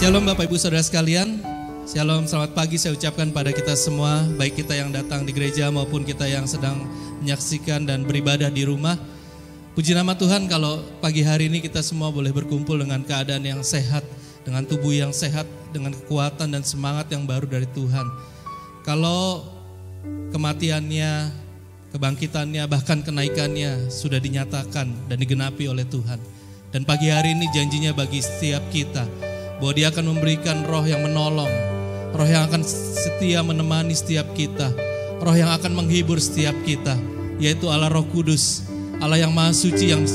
Shalom Bapak Ibu Saudara sekalian. Shalom, selamat pagi saya ucapkan pada kita semua, baik kita yang datang di gereja maupun kita yang sedang menyaksikan dan beribadah di rumah. Puji nama Tuhan kalau pagi hari ini kita semua boleh berkumpul dengan keadaan yang sehat, dengan tubuh yang sehat, dengan kekuatan dan semangat yang baru dari Tuhan. Kalau kematiannya, kebangkitannya, bahkan kenaikannya sudah dinyatakan dan digenapi oleh Tuhan. Dan pagi hari ini janjinya bagi setiap kita bahwa Dia akan memberikan roh yang menolong, roh yang akan setia menemani setiap kita, roh yang akan menghibur setiap kita, yaitu Allah Roh Kudus, Allah yang Maha Suci yang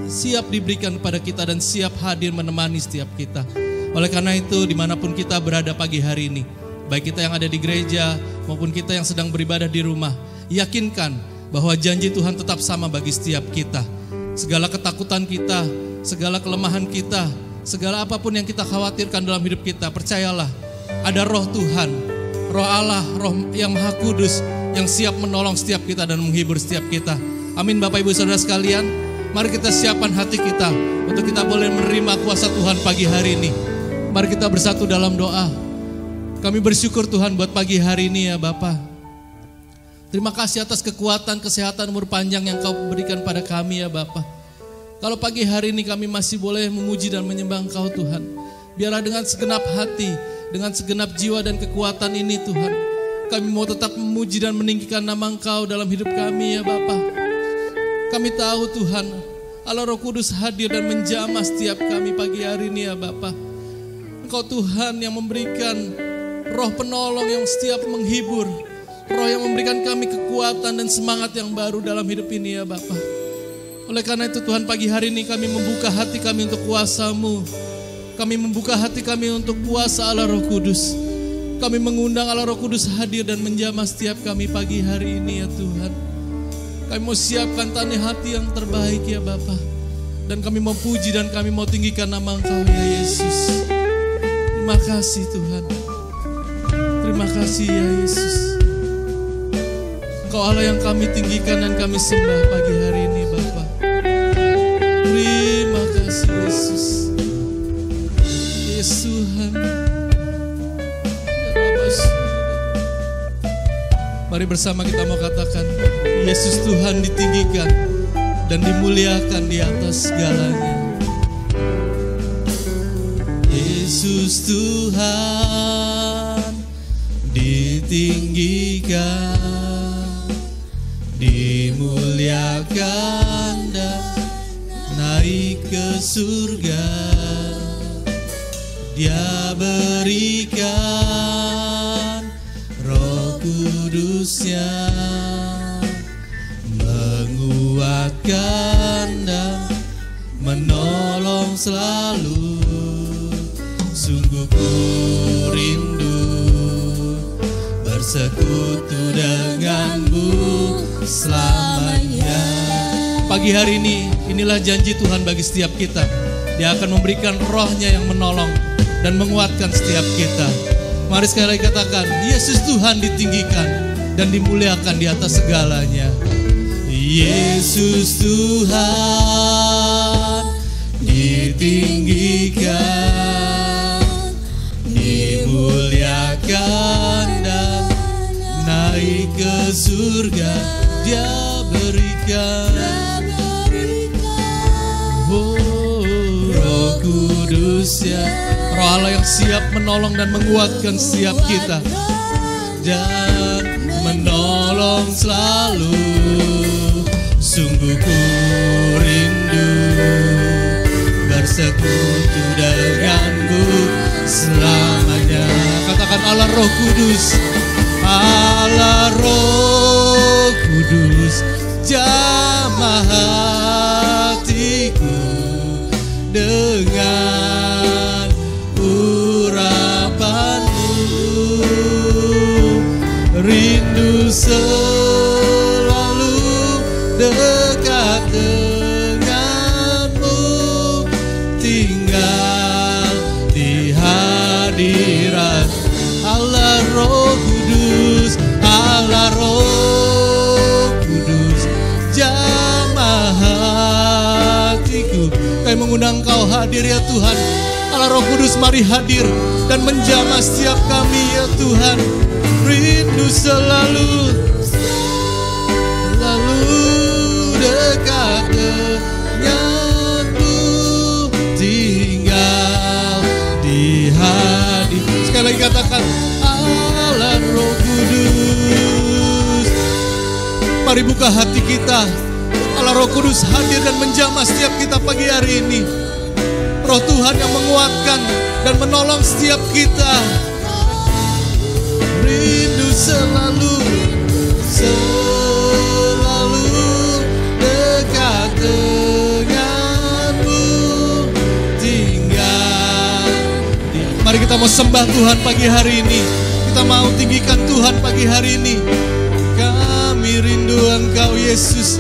siap diberikan kepada kita dan siap hadir menemani setiap kita. Oleh karena itu dimanapun kita berada pagi hari ini, baik kita yang ada di gereja maupun kita yang sedang beribadah di rumah, yakinkan bahwa janji Tuhan tetap sama bagi setiap kita. Segala ketakutan kita, segala kelemahan kita, segala apapun yang kita khawatirkan dalam hidup kita, percayalah ada roh Tuhan, roh Allah, roh yang Maha Kudus yang siap menolong setiap kita dan menghibur setiap kita. Amin Bapak Ibu Saudara sekalian. Mari kita siapkan hati kita untuk kita boleh menerima kuasa Tuhan pagi hari ini. Mari kita bersatu dalam doa. Kami bersyukur Tuhan buat pagi hari ini ya Bapa. Terima kasih atas kekuatan, kesehatan, umur panjang yang Kau berikan pada kami ya Bapa. Kalau pagi hari ini kami masih boleh memuji dan menyembah Engkau Tuhan, biarlah dengan segenap hati, dengan segenap jiwa dan kekuatan ini Tuhan, kami mau tetap memuji dan meninggikan nama Engkau dalam hidup kami ya Bapa. Kami tahu Tuhan, Allah Roh Kudus hadir dan menjamah setiap kami pagi hari ini ya Bapa. Engkau Tuhan yang memberikan roh penolong yang setiap menghibur, roh yang memberikan kami kekuatan dan semangat yang baru dalam hidup ini ya Bapa. Oleh karena itu Tuhan pagi hari ini kami membuka hati kami untuk kuasa-Mu. Kami membuka hati kami untuk kuasa Allah Roh Kudus. Kami mengundang Allah Roh Kudus hadir dan menjamah setiap kami pagi hari ini ya Tuhan. Kami mau siapkan tani hati yang terbaik ya Bapa. Dan kami mau puji dan kami mau tinggikan nama Engkau ya Yesus. Terima kasih Tuhan. Terima kasih ya Yesus. Engkau Allah yang kami tinggikan dan kami sembah pagi hari ini Bapa. Terima kasih Yesus. Yesus Tuhan. Mari bersama kita mau katakan, Yesus Tuhan ditinggikan dan dimuliakan di atas segalanya. Yesus Tuhan ditinggikan, dimuliakan dan naik ke surga. Dia berikan Roh Kudusnya, menguatkan dan menolong selalu. Sungguh ku rindu bersekutu denganmu selamanya. Pagi hari ini, inilah janji Tuhan bagi setiap kita. Dia akan memberikan rohnya yang menolong dan menguatkan setiap kita. Mari sekali lagi katakan, Yesus Tuhan ditinggikan dan dimuliakan di atas segalanya. Yesus Tuhan ditinggikan, dimuliakan dan naik ke surga. Dia berikan Roh Kudusnya, Roh Allah yang siap menolong dan menguatkan setiap kita dan menolong selalu. Sungguh ku rindu bersekutu denganmu selamanya. Katakan Allah Roh Kudus, Allah Roh Kudus, jamah hatiku dengan urapanmu. Rindu selalu dekat denganmu, tinggal di hadirat Allah Roh Kudus, Allah Roh Kudus, jamah hatiku. Kami mengundang Kau hadir ya Tuhan. Allah Roh Kudus mari hadir dan menjamah setiap kami ya Tuhan. Rindu selalu dekat denganmu, tinggal di hati. Sekali lagi katakan Allah Roh Kudus. Mari buka hati kita. Allah Roh Kudus hadir dan menjamah setiap kita pagi hari ini. Roh Tuhan yang menguatkan dan menolong setiap kita. Rindu selalu dekat denganmu, tinggal di... Mari kita mau sembah Tuhan pagi hari ini. Kita mau tinggikan Tuhan pagi hari ini. Kami rindu Engkau Yesus.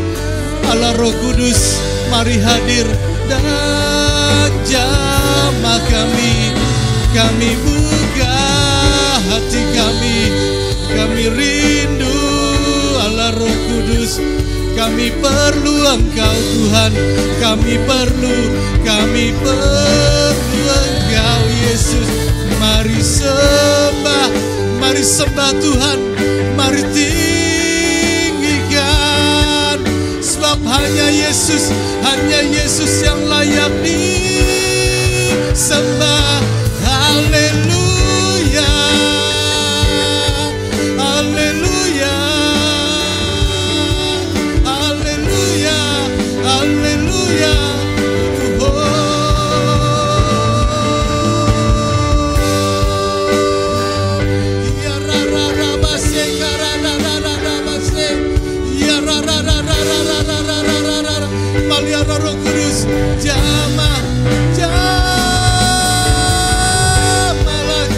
Allah Roh Kudus mari hadir dan jamah kami. Kami buka hati kami. Kami rindu Allah Roh Kudus. Kami perlu Engkau Tuhan. Kami perlu Engkau Yesus. Mari sembah Tuhan. Mari tinggikan. Sebab hanya Yesus yang layak disembah. Haleluya, haleluya, haleluya, haleluya. Maliara Roh Kudus, jamahlah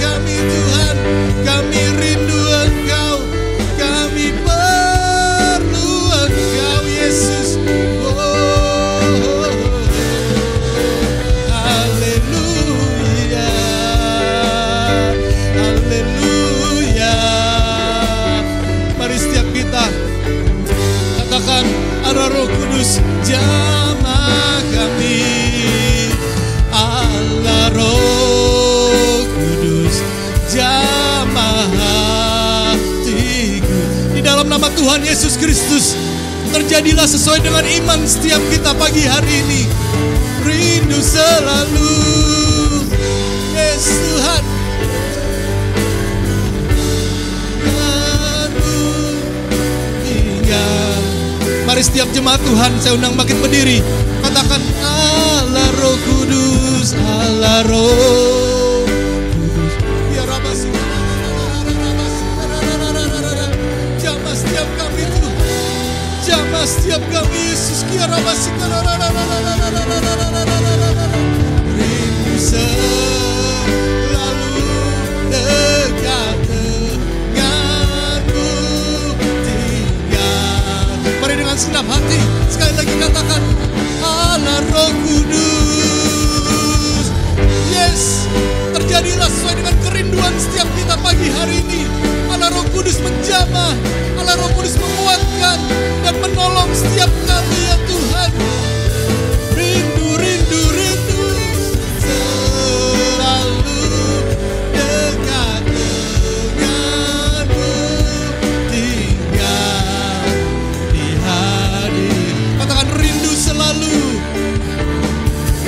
kami Tuhan. Kami rindu Engkau. Kami perlu Engkau Yesus. Haleluya, haleluya. Mari setiap kita katakan Allah Roh Kudus, jamah kami. Allah Roh Kudus, jamah hatiku. Di dalam nama Tuhan Yesus Kristus, terjadilah sesuai dengan iman setiap kita pagi hari ini. Rindu selalu, Yesus Tuhan. Mari setiap jemaat Tuhan, saya undang bangkit berdiri. Katakan Allah Roh Kudus, Allah Roh Kudus. Ya Rabasi, jamah setiap kami Tuhan. Jamah setiap kami Yesus. Ya Rabasi, rindu selalu dekat denganmu, tinggal. Mari dengan segenap hati sekali lagi katakan Allah Roh Kudus. Yes, terjadilah sesuai dengan kerinduan setiap kita pagi hari ini. Allah Roh Kudus menjamah, Allah Roh Kudus menguatkan dan menolong setiap kami ya Tuhan. Rindu, rindu, rindu selalu dekat denganmu, tinggal di hadir. Katakan rindu selalu,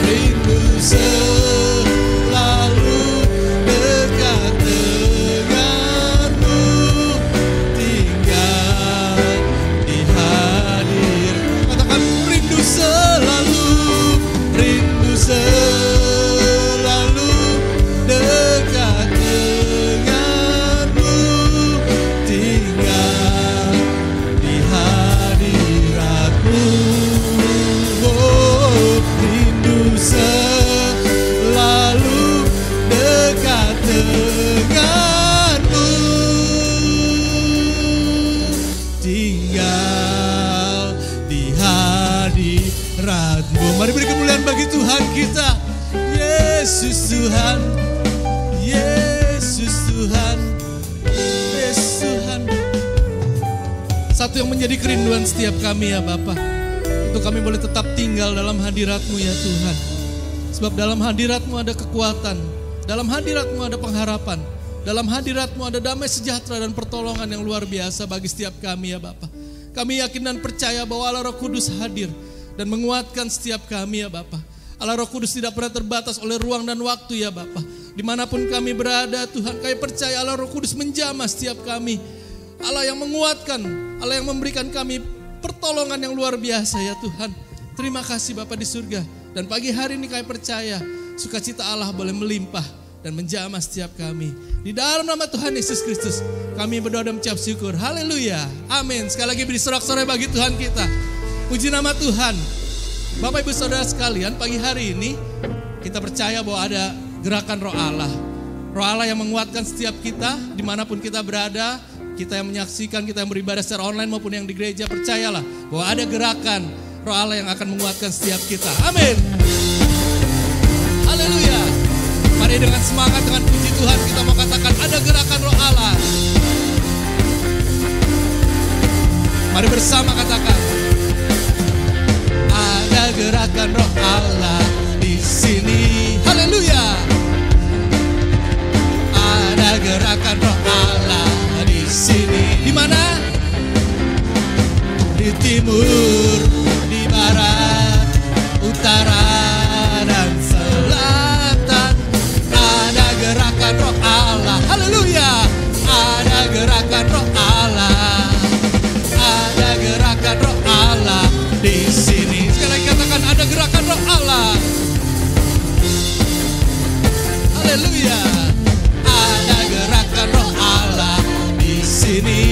rindu selalu dekat denganmu, tinggal di hadir. Katakan rindu selalu, rindu selalu dekat denganmu, tinggal di hadiratmu. Oh, rindu selalu dekat denganmu, tinggal di hadiratmu. Mari beri kemuliaan bagi Tuhan kita. Yesus Tuhan, Yesus Tuhan, Yesus Tuhan. Satu yang menjadi kerinduan setiap kami ya Bapa, untuk kami boleh tetap tinggal dalam hadirat-Mu ya Tuhan. Sebab dalam hadirat-Mu ada kekuatan, dalam hadirat-Mu ada pengharapan, dalam hadirat-Mu ada damai sejahtera dan pertolongan yang luar biasa bagi setiap kami ya Bapa. Kami yakin dan percaya bahwa Allah Roh Kudus hadir dan menguatkan setiap kami ya Bapa. Allah Roh Kudus tidak pernah terbatas oleh ruang dan waktu ya Bapa. Dimanapun kami berada Tuhan, kami percaya Allah Roh Kudus menjamah setiap kami. Allah yang menguatkan, Allah yang memberikan kami pertolongan yang luar biasa ya Tuhan. Terima kasih Bapa di surga. Dan pagi hari ini kami percaya sukacita Allah boleh melimpah dan menjamah setiap kami. Di dalam nama Tuhan Yesus Kristus kami berdoa dan mengucap syukur. Haleluya. Amin. Sekali lagi beri sorak-sorai bagi Tuhan kita. Puji nama Tuhan. Bapak Ibu Saudara sekalian, pagi hari ini kita percaya bahwa ada gerakan Roh Allah. Roh Allah yang menguatkan setiap kita dimanapun kita berada. Kita yang menyaksikan, kita yang beribadah secara online maupun yang di gereja, percayalah bahwa ada gerakan Roh Allah yang akan menguatkan setiap kita. Amin. Haleluya. Mari dengan semangat, dengan puji Tuhan kita mau katakan ada gerakan Roh Allah. Mari bersama katakan. Ada gerakan Roh Allah di sini. Haleluya. Ada gerakan Roh Allah di sini. Di mana? Di timur, di barat, utara dan selatan. Ada gerakan Roh Allah. Haleluya. Ada gerakan Roh Allah. Ada gerakan Roh Allah di sini. Sekali lagi katakan ada gerakan Roh Allah. Haleluya. Ada gerakan Roh Allah di sini.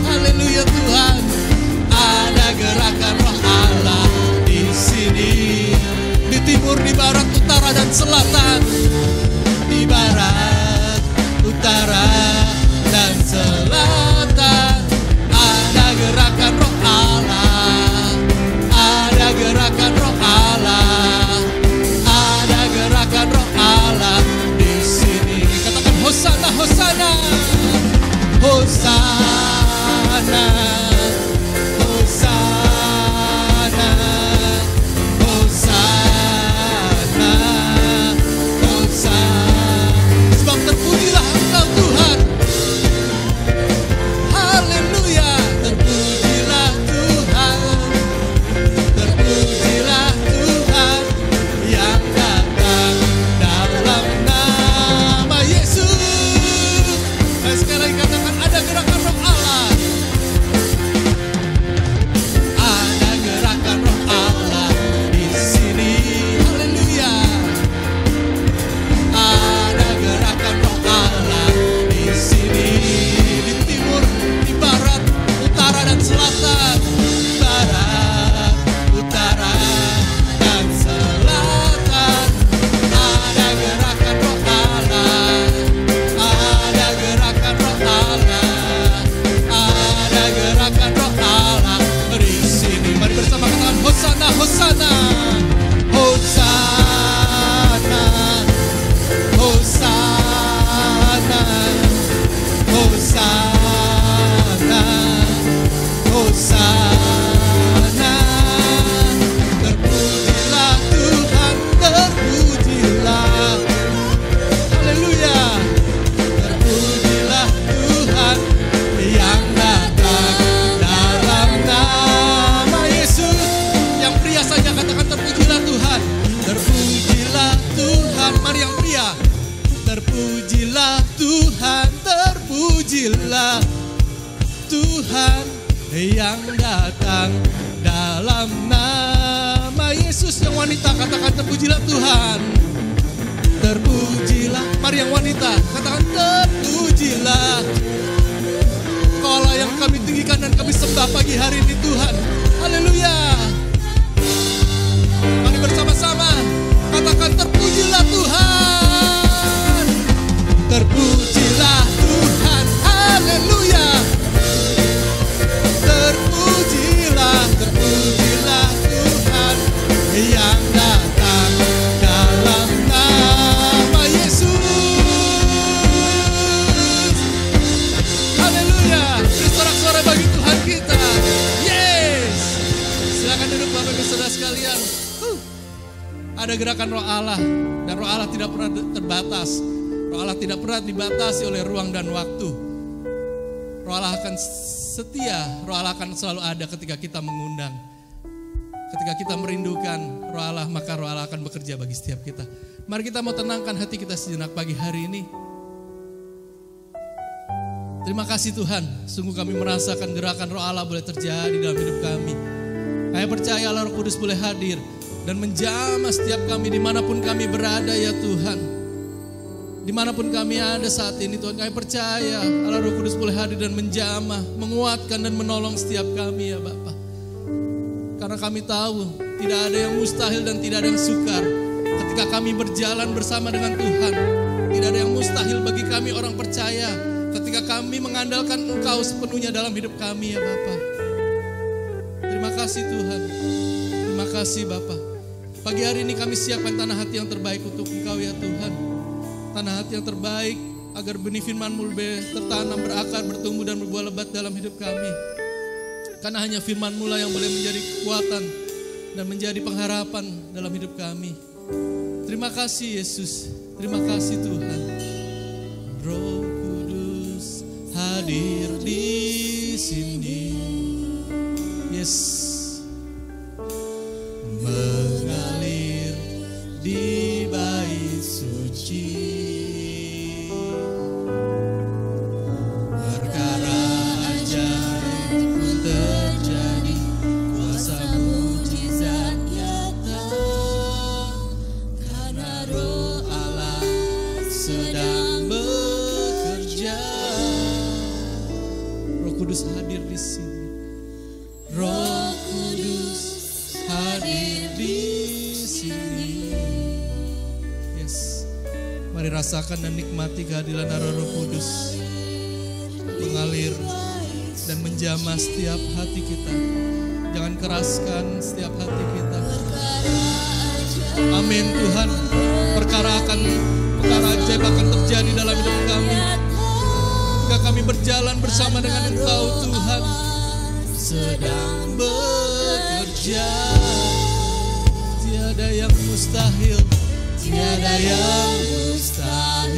Haleluya Tuhan. Ada gerakan Roh Allah di sini. Di timur, di barat, utara dan selatan. Di barat, utara dan selatan. Ada gerakan Roh Allah. Ada gerakan Roh Allah. Ada gerakan Roh Allah di sini. Katakan Hosana, Hosana. Hosana. Hosana. Hosana. Hosana. Sebab terpujilah Engkau Tuhan. Haleluya. Terpujilah Tuhan. Terpujilah Tuhan yang datang dalam nama Yesus. Dan sekali lagi katakan ada gerakan Roh Allah. Ada gerakan Roh Allah di sini. Haleluya. Ada gerakan Roh Allah di sini. Di timur, di barat, utara dan selatan. Barat, utara dan selatan. Ada gerakan Roh Allah. Ada gerakan Roh Allah. Ada gerakan Roh Allah di sini. Mari bersama katakan Hosana, Hosana. Hosana. Hosana. Hosana. Hosana. Terpujilah Tuhan, terpujilah. Haleluya. Terpujilah Tuhan yang datang dalam nama Yesus. Yang pria saja katakan terpujilah Tuhan. Terpujilah Tuhan. Mari yang pria. Terpujilah Tuhan. Terpujilah Tuhan yang datang dalam nama Yesus. Yang wanita katakan terpujilah Tuhan. Terpujilah. Mari yang wanita katakan terpujilah. Kau Allah yang kami tinggikan dan kami sembah pagi hari ini Tuhan. Haleluya. Mari bersama-sama katakan terpujilah Tuhan. Terpujilah Tuhan. Haleluya. Terpujilah, terpujilah Tuhan yang datang dalam nama Yesus. Haleluya. Beri sorak-sorai bagi Tuhan kita. Yes. Silakan duduk Bapak Ibu Saudara sekalian. ada gerakan Roh Allah, dan Roh Allah tidak pernah terbatas. Roh Allah tidak pernah dibatasi oleh ruang dan waktu. Roh Allah akan setia, Roh Allah akan selalu ada ketika kita mengundang. Ketika kita merindukan Roh Allah, maka Roh Allah akan bekerja bagi setiap kita. Mari kita mau tenangkan hati kita sejenak pagi hari ini. Terima kasih Tuhan, sungguh kami merasakan gerakan Roh Allah boleh terjadi dalam hidup kami. Kami percaya Allah Roh Kudus boleh hadir dan menjamah setiap kami dimanapun kami berada ya Tuhan. Dimanapun kami ada saat ini Tuhan, kami percaya Allah Roh Kudus boleh hadir dan menjamah, menguatkan dan menolong setiap kami ya Bapa. Karena kami tahu tidak ada yang mustahil dan tidak ada yang sukar ketika kami berjalan bersama dengan Tuhan. Tidak ada yang mustahil bagi kami orang percaya ketika kami mengandalkan Engkau sepenuhnya dalam hidup kami ya Bapa. Terima kasih Tuhan, terima kasih Bapa. Pagi hari ini kami siapkan tanah hati yang terbaik untuk Engkau ya Tuhan. Tanah hati yang terbaik agar benih firman-Mu tertanam, berakar, bertumbuh dan berbuah lebat dalam hidup kami. Karena hanya firman-Mu lah yang boleh menjadi kekuatan dan menjadi pengharapan dalam hidup kami. Terima kasih Yesus, terima kasih Tuhan. Roh Kudus hadir di sini. Yes. Mengalir di bait suci. Hadir di sini. Roh Kudus hadir di sini. Yes. Mari rasakan dan nikmati kehadiran Roh Kudus mengalir dan menjamah setiap hati kita. Jangan keraskan setiap hati kita. Amin Tuhan. Perkara ajaib akan terjadi dalam hidup kami. Jika kami berjalan bersama dengan Engkau Tuhan, sedang bekerja. Tiada yang mustahil, tiada yang mustahil,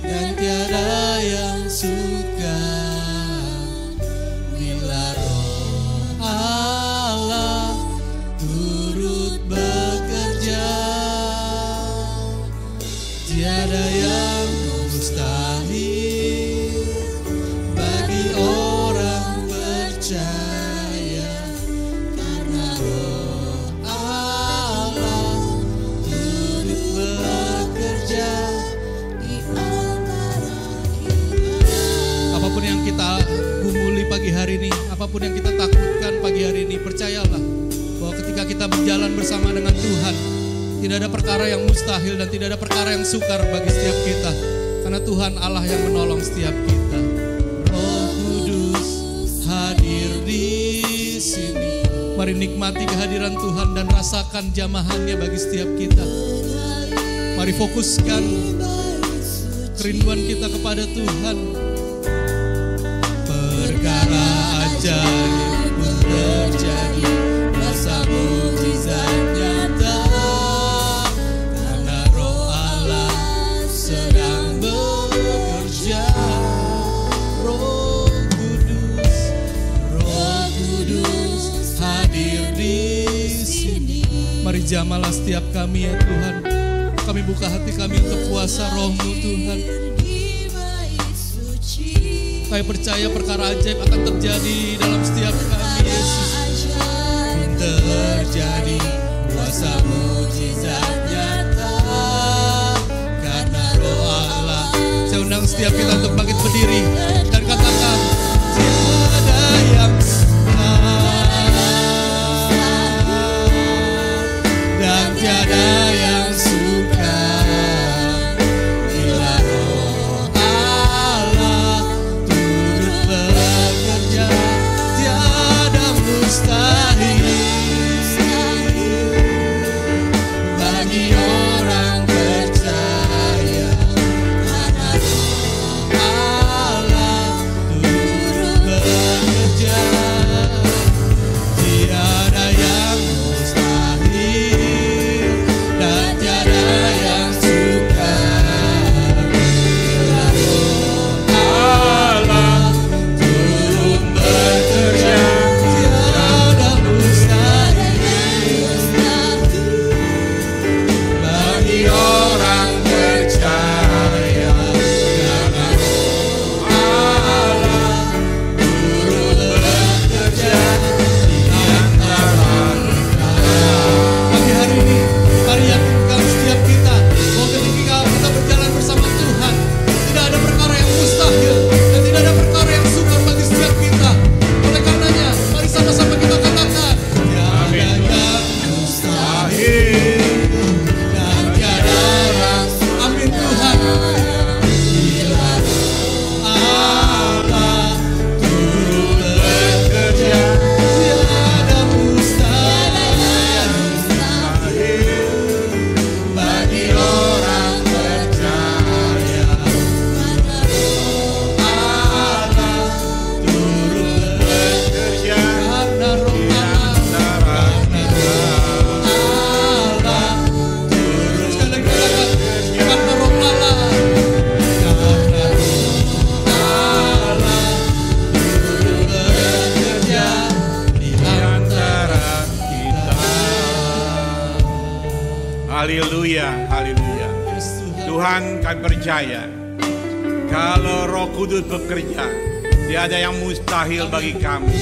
dan tiada yang sukar bila Roh Allah turut bekerja. Tiada yang mustahil bagi orang percaya, karena Roh Allah turut bekerja di antara kita. Apapun yang kita gumuli pagi hari ini, apapun yang kita takutkan pagi hari ini, percayalah bahwa ketika kita berjalan bersama dengan Tuhan, tidak ada perkara yang mustahil dan tidak ada perkara yang sukar bagi setiap kita. Karena Tuhan Allah yang menolong setiap kita. Roh Kudus hadir di sini. Mari nikmati kehadiran Tuhan dan rasakan jamahannya bagi setiap kita. Mari fokuskan kerinduan kita kepada Tuhan. Perkara ajaib pun terjadi, masa mujizat nyata, karena Roh Allah sedang Roh Kudus hadir di sini. Mari jamalah setiap kami ya Tuhan. Kami buka hati kami untuk kuasa Roh-Mu Tuhan. Kami percaya perkara ajaib akan terjadi dalam setiap kami Yesus. Terjadi kuasa mujizat nyata, karena Roh Allah. Saya undang setiap kita untuk bangkit berdiri dan katakan, tiada yang dan tiada yang suka bila Roh Allah turut bekerja. Tiada mustahil bagi orang percaya, karena Roh Allah Haleluya, haleluya. Tuhan, kami percaya kalau Roh Kudus bekerja, tiada yang mustahil bagi kami.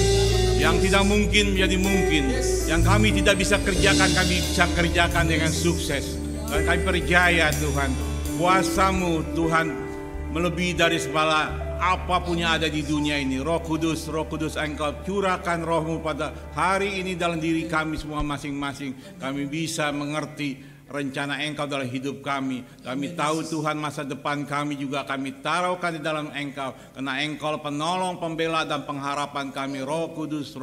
Yang tidak mungkin menjadi mungkin. Yang kami tidak bisa kerjakan, kami bisa kerjakan dengan sukses. Dan kami percaya Tuhan, kuasa-Mu Tuhan melebihi dari segala apapun yang ada di dunia ini. Roh Kudus, Engkau curahkan Roh-Mu pada hari ini dalam diri kami semua masing-masing. Kami bisa mengerti rencana Engkau dalam hidup kami. Kami tahu Tuhan masa depan kami juga kami taruhkan di dalam Engkau. Karena Engkau penolong, pembela dan pengharapan kami. Roh Kudus.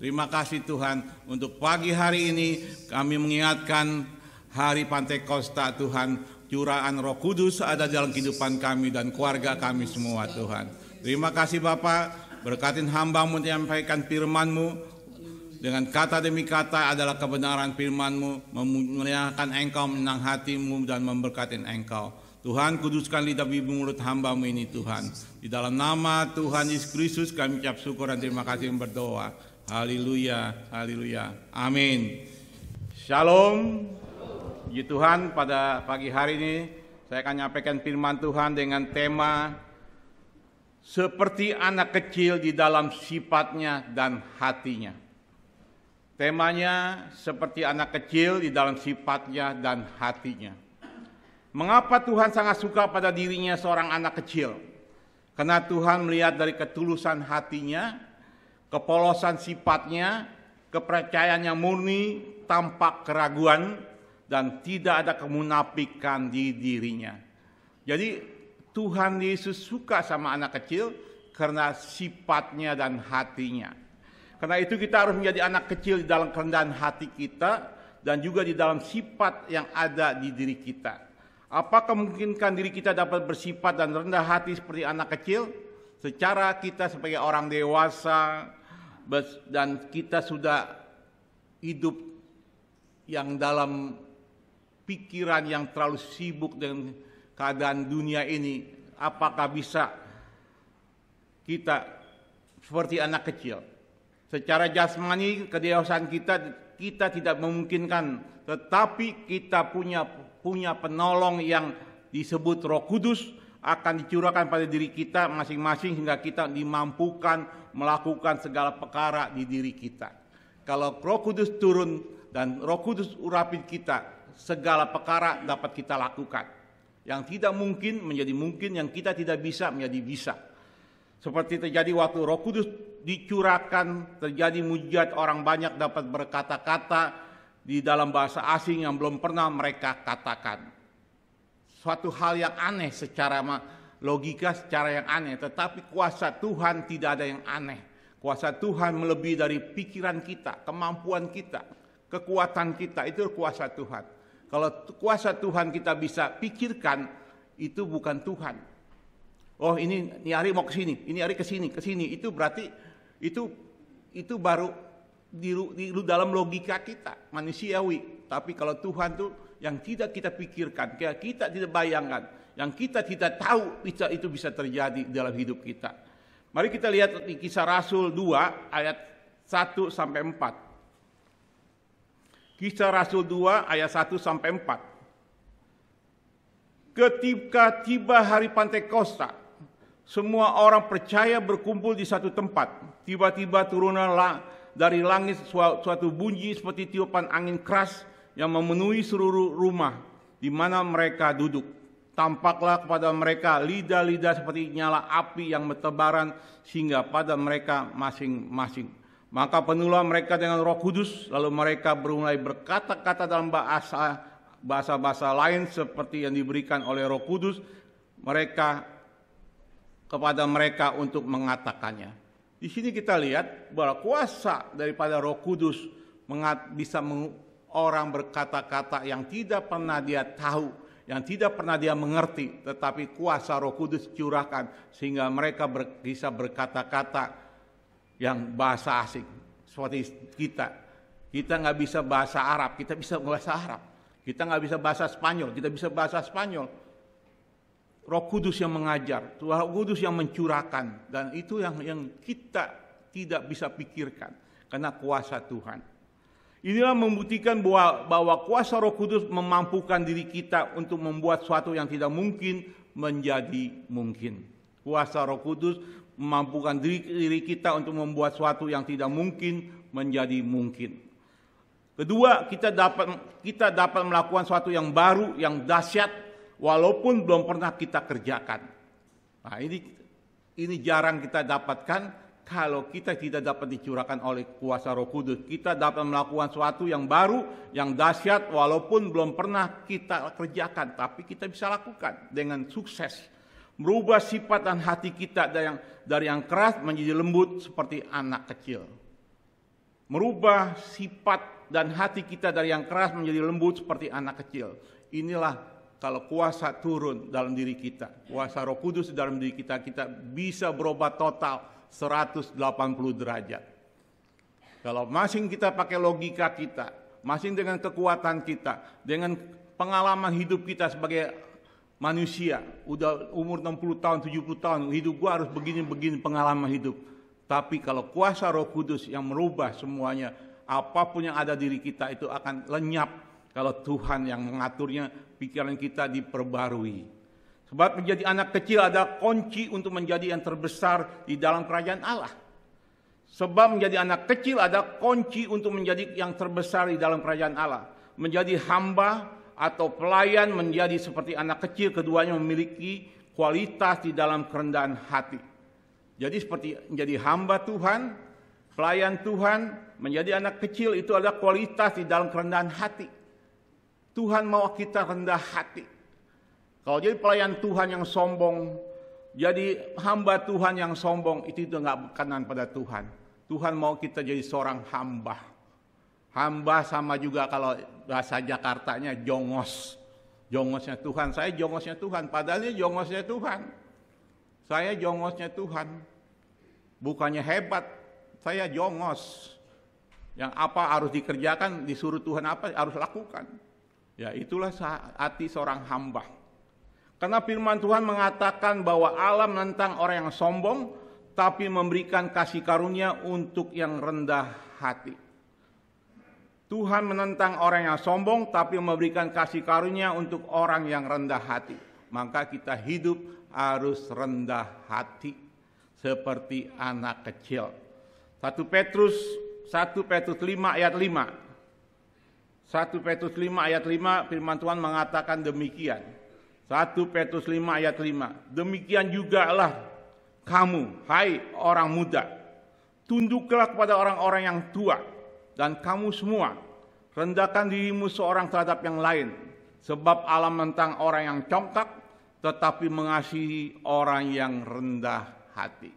Terima kasih Tuhan untuk pagi hari ini kami mengingatkan hari Pantekosta Tuhan. Curahan Roh Kudus ada dalam kehidupan kami dan keluarga kami semua Tuhan. Terima kasih Bapak, berkatin hamba-Mu menyampaikan firman-Mu. Dengan kata demi kata adalah kebenaran firman-Mu, memuliakan Engkau, menang hati-Mu dan memberkati Engkau. Tuhan, kuduskan lidah bibir mulut hamba-Mu ini Tuhan. Di dalam nama Tuhan Yesus Kristus kami ucap syukur dan terima kasih berdoa. Haleluya, haleluya. Amin. Shalom. Puji Tuhan, pada pagi hari ini saya akan menyampaikan firman Tuhan dengan tema seperti anak kecil di dalam sifatnya dan hatinya. Temanya seperti anak kecil di dalam sifatnya dan hatinya. Mengapa Tuhan sangat suka pada dirinya seorang anak kecil? Karena Tuhan melihat dari ketulusan hatinya, kepolosan sifatnya, kepercayaan yang murni, tanpa keraguan, dan tidak ada kemunafikan di dirinya. Jadi Tuhan Yesus suka sama anak kecil karena sifatnya dan hatinya. Karena itu kita harus menjadi anak kecil di dalam kerendahan hati kita dan juga di dalam sifat yang ada di diri kita. Apakah memungkinkan diri kita dapat bersifat dan rendah hati seperti anak kecil? Secara kita sebagai orang dewasa dan kita sudah hidup yang dalam pikiran yang terlalu sibuk dengan keadaan dunia ini, apakah bisa kita seperti anak kecil? Secara jasmani kedewasaan kita tidak memungkinkan, tetapi kita punya penolong yang disebut Roh Kudus akan dicurahkan pada diri kita masing-masing hingga kita dimampukan melakukan segala perkara di diri kita. Kalau Roh Kudus turun dan Roh Kudus urapi kita, segala perkara dapat kita lakukan. Yang tidak mungkin menjadi mungkin, yang kita tidak bisa menjadi bisa. Seperti terjadi waktu Roh Kudus dicurahkan, terjadi mujizat, orang banyak dapat berkata-kata di dalam bahasa asing yang belum pernah mereka katakan. Suatu hal yang aneh secara logika, secara yang aneh. Tetapi kuasa Tuhan tidak ada yang aneh. Kuasa Tuhan melebihi dari pikiran kita, kemampuan kita, kekuatan kita. Itu kuasa Tuhan. Kalau kuasa Tuhan kita bisa pikirkan, itu bukan Tuhan. Oh ini hari mau ke sini, ini hari ke sini. Itu berarti itu baru di dalam logika kita manusiawi. Tapi kalau Tuhan tuh yang tidak kita pikirkan, kita tidak bayangkan, yang kita tidak tahu itu bisa terjadi dalam hidup kita. Mari kita lihat di Kisah Rasul 2 ayat 1 sampai 4. Kisah Rasul 2 ayat 1 sampai 4. Ketika tiba hari Pantekosta, semua orang percaya berkumpul di satu tempat. Tiba-tiba turunlah dari langit suatu bunyi seperti tiupan angin keras yang memenuhi seluruh rumah di mana mereka duduk. Tampaklah kepada mereka lidah-lidah seperti nyala api yang bertebaran sehingga pada mereka masing-masing. Maka penuhlah mereka dengan Roh Kudus, lalu mereka mulai berkata-kata dalam bahasa-bahasa lain seperti yang diberikan oleh Roh Kudus kepada mereka untuk mengatakannya. Di sini kita lihat bahwa kuasa daripada Roh Kudus bisa orang berkata-kata yang tidak pernah dia tahu, yang tidak pernah dia mengerti, tetapi kuasa Roh Kudus curahkan sehingga mereka bisa berkata-kata yang bahasa asing. Seperti kita nggak bisa bahasa Arab, kita bisa bahasa Arab. Kita nggak bisa bahasa Spanyol, kita bisa bahasa Spanyol. Roh Kudus yang mengajar, Roh Kudus yang mencurahkan, dan itu yang kita tidak bisa pikirkan karena kuasa Tuhan. Inilah membuktikan bahwa kuasa Roh Kudus memampukan diri kita untuk membuat sesuatu yang tidak mungkin menjadi mungkin. Kuasa Roh Kudus memampukan diri kita untuk membuat sesuatu yang tidak mungkin menjadi mungkin. Kedua, kita dapat melakukan sesuatu yang baru, yang dahsyat, walaupun belum pernah kita kerjakan. Nah, ini jarang kita dapatkan. Kalau kita tidak dapat dicurahkan oleh kuasa Roh Kudus, kita dapat melakukan sesuatu yang baru, yang dahsyat, walaupun belum pernah kita kerjakan, tapi kita bisa lakukan dengan sukses. Merubah sifat dan hati kita dari yang keras menjadi lembut seperti anak kecil. Merubah sifat dan hati kita dari yang keras menjadi lembut seperti anak kecil. Inilah kalau kuasa turun dalam diri kita, kuasa Roh Kudus dalam diri kita, kita bisa berubah total 180 derajat. Kalau masing kita pakai logika kita, masing dengan kekuatan kita, dengan pengalaman hidup kita sebagai manusia, udah umur 60 tahun, 70 tahun, hidup gua harus begini-begini pengalaman hidup. Tapi kalau kuasa Roh Kudus yang merubah semuanya, apapun yang ada diri kita itu akan lenyap kalau Tuhan yang mengaturnya, pikiran kita diperbarui. Sebab menjadi anak kecil ada kunci untuk menjadi yang terbesar di dalam kerajaan Allah. Sebab menjadi anak kecil ada kunci untuk menjadi yang terbesar di dalam kerajaan Allah. Menjadi hamba atau pelayan menjadi seperti anak kecil, keduanya memiliki kualitas di dalam kerendahan hati. Jadi seperti menjadi hamba Tuhan, pelayan Tuhan, menjadi anak kecil itu ada kualitas di dalam kerendahan hati. Tuhan mau kita rendah hati. Kalau jadi pelayan Tuhan yang sombong, jadi hamba Tuhan yang sombong, itu enggak berkenan pada Tuhan. Tuhan mau kita jadi seorang hamba. Hamba sama juga kalau bahasa Jakartanya jongos. Jongosnya Tuhan, saya jongosnya Tuhan, padahal dia jongosnya Tuhan. Saya jongosnya Tuhan. Bukannya hebat, saya jongos. Yang apa harus dikerjakan, disuruh Tuhan apa harus lakukan. Ya itulah hati seorang hamba. Karena firman Tuhan mengatakan bahwa Allah menentang orang yang sombong, tapi memberikan kasih karunia untuk yang rendah hati. Tuhan menentang orang yang sombong, tapi memberikan kasih karunia untuk orang yang rendah hati. Maka kita hidup harus rendah hati, seperti anak kecil. 1 Petrus 5 ayat 5. 1 Petrus 5 ayat 5 firman Tuhan mengatakan demikian. 1 Petrus 5 ayat 5. Demikian jugalah kamu, hai orang muda, tunduklah kepada orang-orang yang tua, dan kamu semua rendahkan dirimu seorang terhadap yang lain, sebab Allah menentang orang yang congkak, tetapi mengasihi orang yang rendah hati.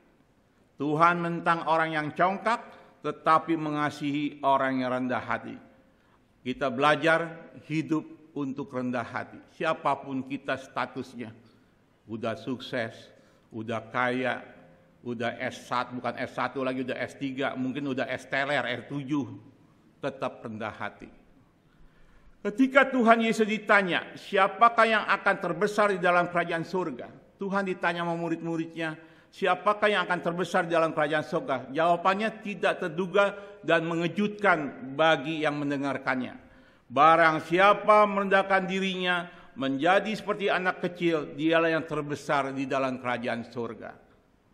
Tuhan menentang orang yang congkak, tetapi mengasihi orang yang rendah hati. Kita belajar hidup untuk rendah hati. Siapapun kita statusnya. Udah sukses, udah kaya, udah S1, bukan S1 lagi, udah S3, mungkin udah S-teler, R7. Tetap rendah hati. Ketika Tuhan Yesus ditanya, siapakah yang akan terbesar di dalam kerajaan surga? Tuhan ditanya sama murid-muridnya, siapakah yang akan terbesar di dalam kerajaan surga? Jawabannya tidak terduga dan mengejutkan bagi yang mendengarkannya. Barang siapa merendahkan dirinya menjadi seperti anak kecil, dialah yang terbesar di dalam kerajaan surga.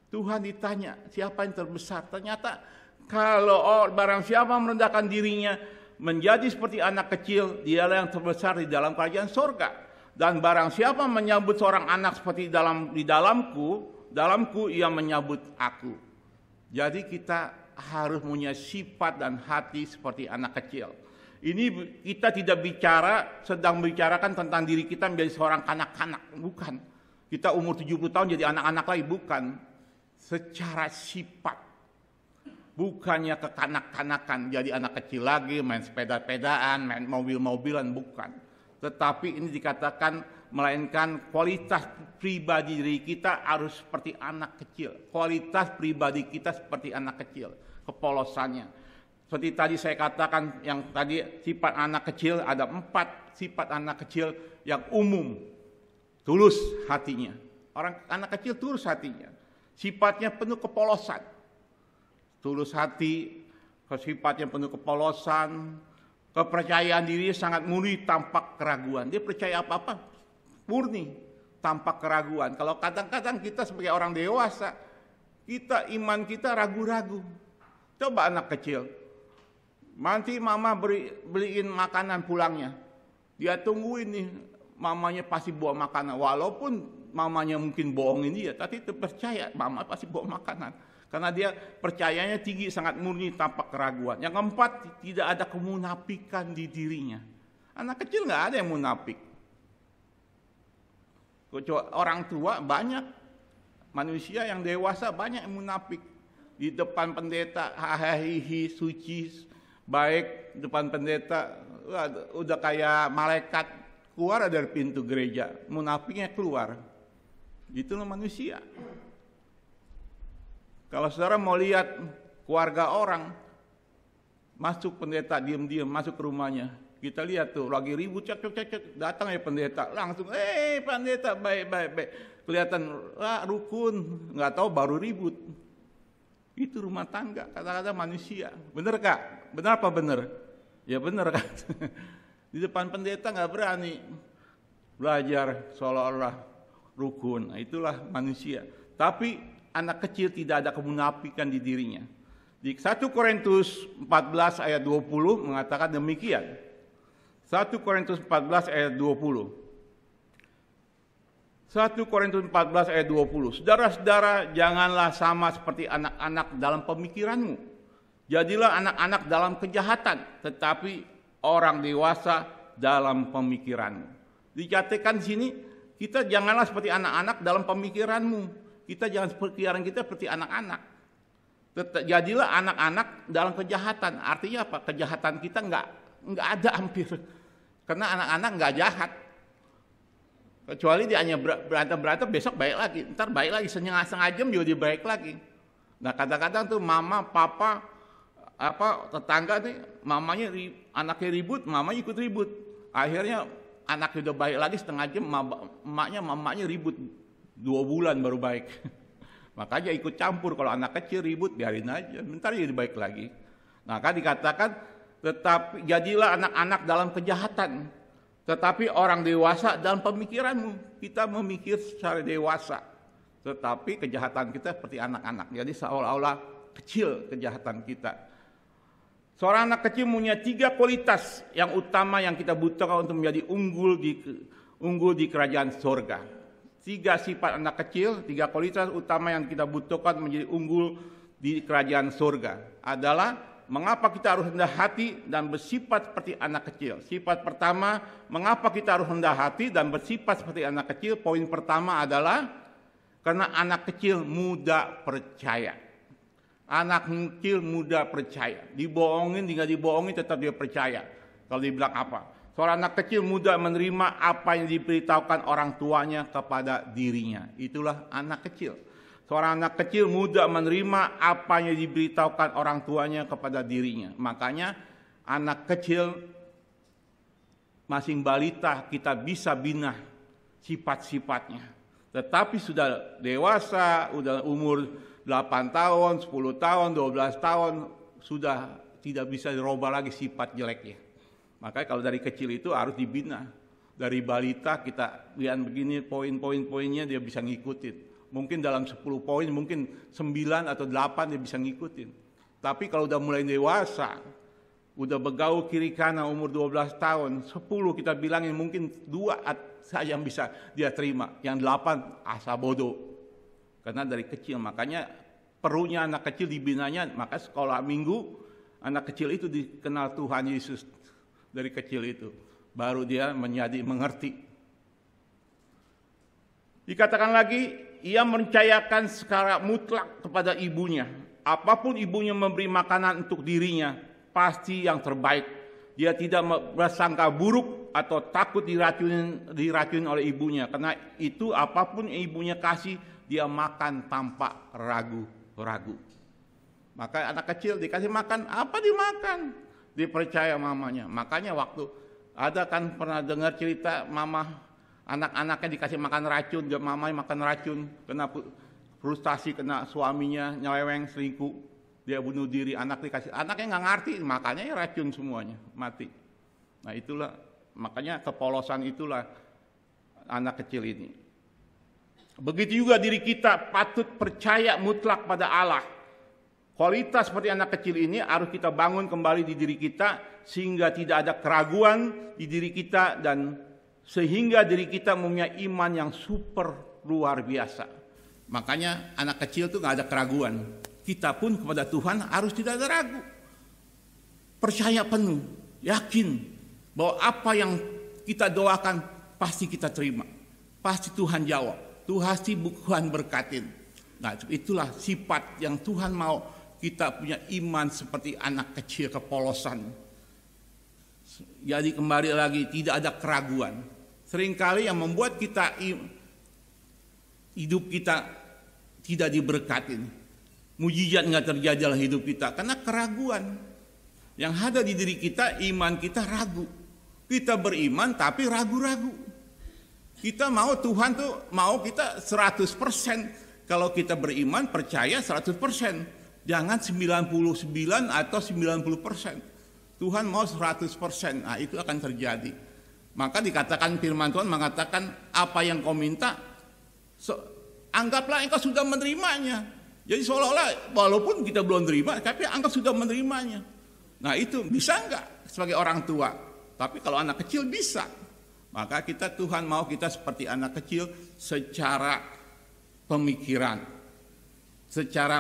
Tuhan ditanya, siapa yang terbesar? Ternyata kalau barang siapa merendahkan dirinya menjadi seperti anak kecil, dialah yang terbesar di dalam kerajaan surga. Dan barang siapa menyambut seorang anak seperti di dalamku ia menyambut aku. Jadi kita harus punya sifat dan hati seperti anak kecil. Ini kita tidak sedang bicarakan tentang diri kita menjadi seorang kanak-kanak, bukan. Kita umur 70 tahun jadi anak-anak lagi, bukan. Secara sifat, bukannya kekanak-kanakan, jadi anak kecil lagi, main sepeda-pedaan, main mobil-mobilan, bukan. Tetapi ini dikatakan, melainkan kualitas pribadi diri kita harus seperti anak kecil. Kualitas pribadi kita seperti anak kecil, kepolosannya. Seperti tadi saya katakan, yang tadi sifat anak kecil, ada 4 sifat anak kecil yang umum. Tulus hatinya. Anak kecil tulus hatinya. Sifatnya penuh kepolosan. Tulus hati, sifatnya penuh kepolosan, Kepercayaan diri sangat murni tanpa keraguan. Dia percaya apa-apa murni tanpa keraguan. Kalau kadang-kadang kita sebagai orang dewasa, iman kita ragu-ragu. Coba anak kecil, nanti mama beliin makanan pulangnya, dia tungguin nih, mamanya pasti bawa makanan. Walaupun mamanya mungkin bohongin dia, tapi itu percaya mama pasti bawa makanan. Karena dia percayanya tinggi, sangat murni tanpa keraguan. Yang keempat, tidak ada kemunafikan di dirinya. Anak kecil nggak ada yang munafik. Orang tua banyak, manusia yang dewasa banyak yang munafik. Di depan pendeta, hahihi, suci, baik, depan pendeta, udah kayak malaikat keluar dari pintu gereja, munafiknya keluar. Itulah manusia. Kalau saudara mau lihat keluarga orang, masuk pendeta diam-diam masuk ke rumahnya, kita lihat tuh lagi ribut, cek, datang ya pendeta, langsung, pendeta baik, kelihatan rukun, nggak tahu baru ribut. Itu rumah tangga, kata-kata manusia. Bener Kak? Benar apa bener? Ya bener kan. Di depan pendeta nggak berani belajar seolah-olah rukun. Nah, itulah manusia. Tapi anak kecil tidak ada kemunafikan di dirinya. Di 1 Korintus 14 ayat 20 mengatakan demikian. 1 Korintus 14 ayat 20. 1 Korintus 14 ayat 20. Saudara-saudara, janganlah sama seperti anak-anak dalam pemikiranmu. Jadilah anak-anak dalam kejahatan, tetapi orang dewasa dalam pemikiranmu. Dikatakan di sini, kita janganlah seperti anak-anak dalam pemikiranmu. Kita jangan pikiran kita seperti anak-anak. Jadilah anak-anak dalam kejahatan. Artinya apa? Kejahatan kita nggak ada hampir. Karena anak-anak nggak jahat. Kecuali dia hanya berantem, besok baik lagi. Ntar baik lagi, setengah jam juga dia baik lagi. Nah kadang-kadang tuh mama, papa, tetangga nih, anaknya ribut, mamanya ikut ribut. Akhirnya anaknya udah baik lagi setengah jam, mamanya ribut. 2 bulan baru baik. Makanya ikut campur. Kalau anak kecil ribut, biarin aja, bentar jadi baik lagi. Maka dikatakan, tetapi jadilah anak-anak dalam kejahatan, tetapi orang dewasa dalam pemikiranmu. Kita memikir secara dewasa, tetapi kejahatan kita seperti anak-anak. Jadi seolah-olah kecil kejahatan kita. Seorang anak kecil punya 3 kualitas yang utama yang kita butuhkan untuk menjadi unggul di kerajaan surga. 3 sifat anak kecil, 3 kualitas utama yang kita butuhkan menjadi unggul di kerajaan surga adalah mengapa kita harus rendah hati dan bersifat seperti anak kecil. Sifat pertama, mengapa kita harus rendah hati dan bersifat seperti anak kecil? Poin pertama adalah karena anak kecil mudah percaya. Anak kecil mudah percaya. Dibohongin, tinggal dibohongin tetap dia percaya. Kalau dibilang apa? Seorang anak kecil mudah menerima apa yang diberitahukan orang tuanya kepada dirinya. Itulah anak kecil. Seorang anak kecil mudah menerima apa yang diberitahukan orang tuanya kepada dirinya. Makanya anak kecil, masing balita kita bisa bina sifat-sifatnya. Tetapi sudah dewasa, sudah umur 8 tahun, 10 tahun, 12 tahun, sudah tidak bisa dirubah lagi sifat jeleknya. Makanya kalau dari kecil itu harus dibina. Dari balita kita lihat begini poin-poinnya dia bisa ngikutin. Mungkin dalam 10 poin, mungkin 9 atau 8 dia bisa ngikutin. Tapi kalau udah mulai dewasa, udah begaul kiri kanan umur 12 tahun, 10 kita bilangin mungkin 2 saja yang bisa dia terima. Yang 8 asa bodoh. Karena dari kecil, makanya perlunya anak kecil dibinanya, maka sekolah minggu, anak kecil itu dikenal Tuhan Yesus. Dari kecil itu baru dia menjadi mengerti. Dikatakan lagi, ia mencayakan secara mutlak kepada ibunya. Apapun ibunya memberi makanan untuk dirinya, pasti yang terbaik. Dia tidak bersangka buruk atau takut diracunin oleh ibunya. Karena itu apapun yang ibunya kasih, dia makan tanpa ragu-ragu. Maka anak kecil dikasih makan, apa dimakan? Dipercaya mamanya. Makanya waktu ada kan pernah dengar cerita mama anak-anaknya dikasih makan racun, mamanya makan racun, kena frustasi, kena suaminya nyeleweng, selingkuh, dia bunuh diri, anaknya nggak ngerti, makanya ya racun semuanya, mati. Nah itulah, makanya kepolosan itulah anak kecil ini. Begitu juga diri kita patut percaya mutlak pada Allah. Kualitas seperti anak kecil ini harus kita bangun kembali di diri kita, sehingga tidak ada keraguan di diri kita, dan sehingga diri kita mempunyai iman yang super luar biasa. Makanya anak kecil itu gak ada keraguan. Kita pun kepada Tuhan harus tidak ada ragu. Percaya penuh, yakin bahwa apa yang kita doakan pasti kita terima. Pasti Tuhan jawab, Tuhan berkatin. Nah itulah sifat yang Tuhan mau, kita punya iman seperti anak kecil kepolosan. Jadi kembali lagi, tidak ada keraguan. Seringkali yang membuat kita hidup kita tidak diberkatin, mujizat nggak terjadi dalam hidup kita karena keraguan yang ada di diri kita. Iman kita ragu. Kita beriman tapi ragu-ragu. Kita mau Tuhan tuh mau kita 100%. Kalau kita beriman percaya 100%, jangan 99 atau 90%. Tuhan mau 100%. Nah itu akan terjadi. Maka dikatakan firman Tuhan mengatakan, apa yang kau minta, anggaplah engkau sudah menerimanya. Jadi seolah-olah walaupun kita belum terima, tapi anggap sudah menerimanya. Nah itu bisa enggak sebagai orang tua? Tapi kalau anak kecil bisa. Maka Tuhan mau kita seperti anak kecil secara pemikiran. Secara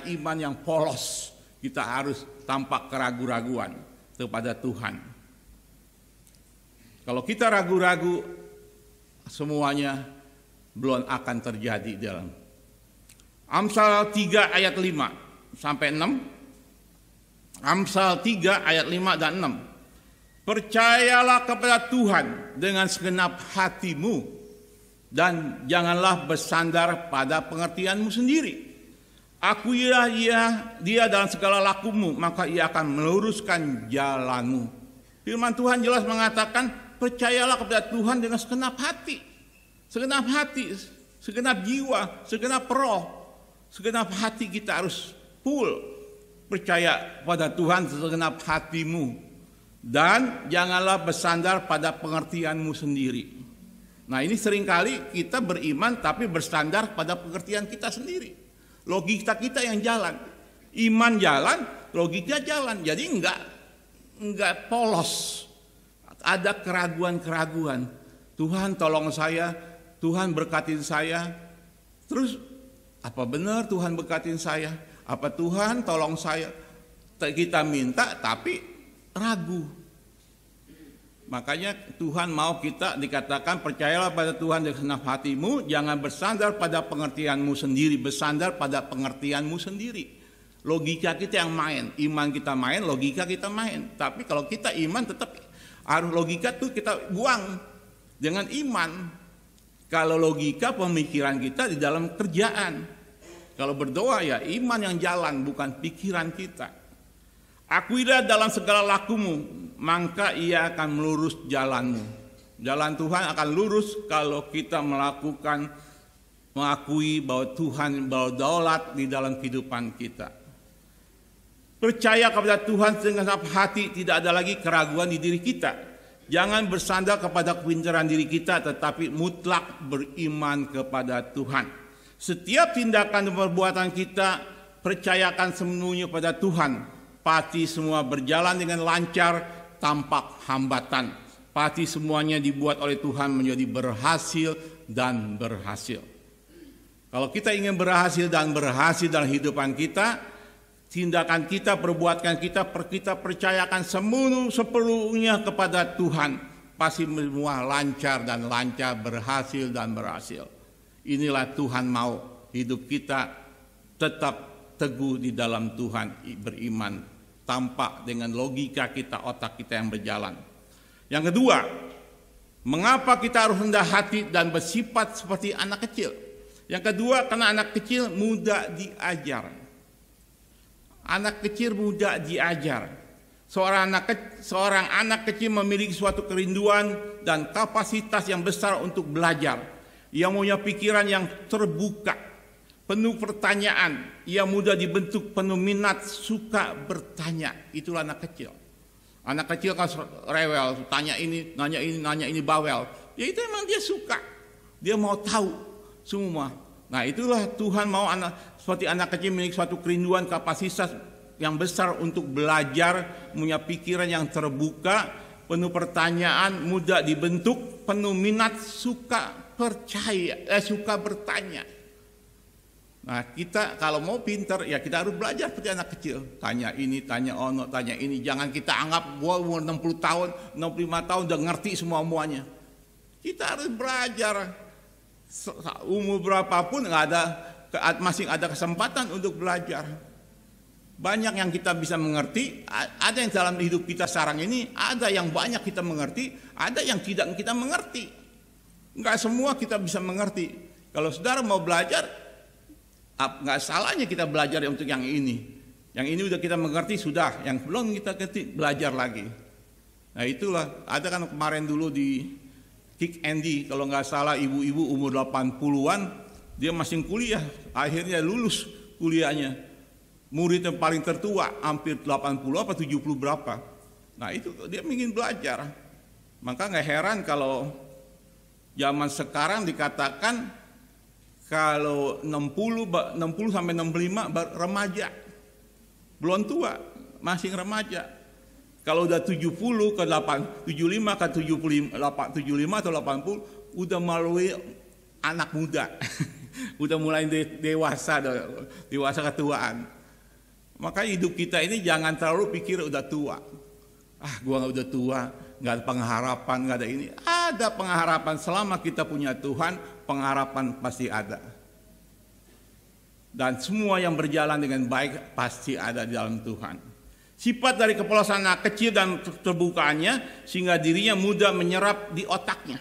iman yang polos. Kita harus tampak keraguan-raguan kepada Tuhan. Kalau kita ragu-ragu, semuanya belum akan terjadi dalam Amsal 3 ayat 5 sampai 6. Amsal 3 ayat 5 dan 6. Percayalah kepada Tuhan dengan segenap hatimu, dan janganlah bersandar pada pengertianmu sendiri. Akuilah dia dalam segala lakumu, maka ia akan meluruskan jalanmu. Firman Tuhan jelas mengatakan, percayalah kepada Tuhan dengan segenap hati. Segenap hati, segenap jiwa, segenap roh. Segenap hati kita harus full percaya pada Tuhan segenap hatimu, dan janganlah bersandar pada pengertianmu sendiri. Nah ini seringkali kita beriman tapi bersandar pada pengertian kita sendiri. Logika kita yang jalan, iman jalan, logika jalan. Jadi enggak polos. Ada keraguan-keraguan. Tuhan tolong saya, Tuhan berkatin saya. Terus apa benar Tuhan berkatin saya? Apa Tuhan tolong saya? Kita minta tapi ragu. Makanya Tuhan mau kita dikatakan percayalah pada Tuhan dengan segenap hatimu, jangan bersandar pada pengertianmu sendiri, bersandar pada pengertianmu sendiri. Logika kita yang main, iman kita main, logika kita main. Tapi kalau kita iman tetap harus logika tuh kita buang dengan iman. Kalau logika pemikiran kita di dalam kerjaan. Kalau berdoa ya iman yang jalan, bukan pikiran kita. Akuilah dalam segala lakumu, maka ia akan melurus jalanmu. Jalan Tuhan akan lurus kalau kita mengakui bahwa Tuhan berdaulat di dalam kehidupan kita. Percaya kepada Tuhan dengan hati, tidak ada lagi keraguan di diri kita. Jangan bersandar kepada kepintaran diri kita, tetapi mutlak beriman kepada Tuhan. Setiap tindakan dan perbuatan kita percayakan sepenuhnya pada Tuhan. Pasti semua berjalan dengan lancar, tampak hambatan. Pasti semuanya dibuat oleh Tuhan menjadi berhasil dan berhasil. Kalau kita ingin berhasil dan berhasil dalam kehidupan kita, tindakan kita, perbuatan kita percayakan sepenuhnya kepada Tuhan. Pasti semua lancar dan lancar, berhasil dan berhasil. Inilah Tuhan mau hidup kita tetap teguh di dalam Tuhan, beriman. Tampak dengan logika kita, otak kita yang berjalan. Yang kedua, mengapa kita harus rendah hati dan bersifat seperti anak kecil? Yang kedua, karena anak kecil mudah diajar. Anak kecil mudah diajar. Seorang anak kecil memiliki suatu kerinduan dan kapasitas yang besar untuk belajar. Ia punya pikiran yang terbuka, penuh pertanyaan, ia mudah dibentuk, penuh minat, suka bertanya. Itulah anak kecil. Anak kecil kan rewel, tanya ini, nanya ini bawel. Ya itu emang dia suka. Dia mau tahu semua. Nah itulah Tuhan mau seperti anak kecil memiliki suatu kerinduan, kapasitas yang besar untuk belajar, punya pikiran yang terbuka, penuh pertanyaan, mudah dibentuk, penuh minat, suka bertanya. Nah kita kalau mau pinter ya kita harus belajar seperti anak kecil. Tanya ini, tanya ono, tanya ini. Jangan kita anggap gua umur 60 tahun, 65 tahun udah ngerti semuanya. Kita harus belajar. Umur berapapun masih ada kesempatan untuk belajar. Banyak yang kita bisa mengerti, ada yang dalam hidup kita sekarang ini, ada yang banyak kita mengerti, ada yang tidak kita mengerti. Enggak semua kita bisa mengerti. Kalau saudara mau belajar, enggak salahnya kita belajar untuk yang ini. Yang ini udah kita mengerti sudah, yang belum kita ngerti belajar lagi. Nah itulah, ada kan kemarin dulu di Kick Andy, kalau nggak salah ibu-ibu umur 80-an, dia masih kuliah, akhirnya lulus kuliahnya. Murid yang paling tertua, hampir 80 apa 70 berapa. Nah itu dia ingin belajar. Maka nggak heran kalau zaman sekarang dikatakan kalau 60 sampai 65 remaja. Belum tua, masih remaja. Kalau udah 70 ke 75 ke 75 atau 80 udah melalui anak muda. Udah mulai dewasa ketuaan. Maka hidup kita ini jangan terlalu pikir udah tua. Gua udah tua, nggak ada pengharapan, nggak ada ini. Ada pengharapan selama kita punya Tuhan, pengharapan pasti ada. Dan semua yang berjalan dengan baik pasti ada di dalam Tuhan. Sifat dari kepolosan anak kecil dan terbukaannya sehingga dirinya mudah menyerap di otaknya.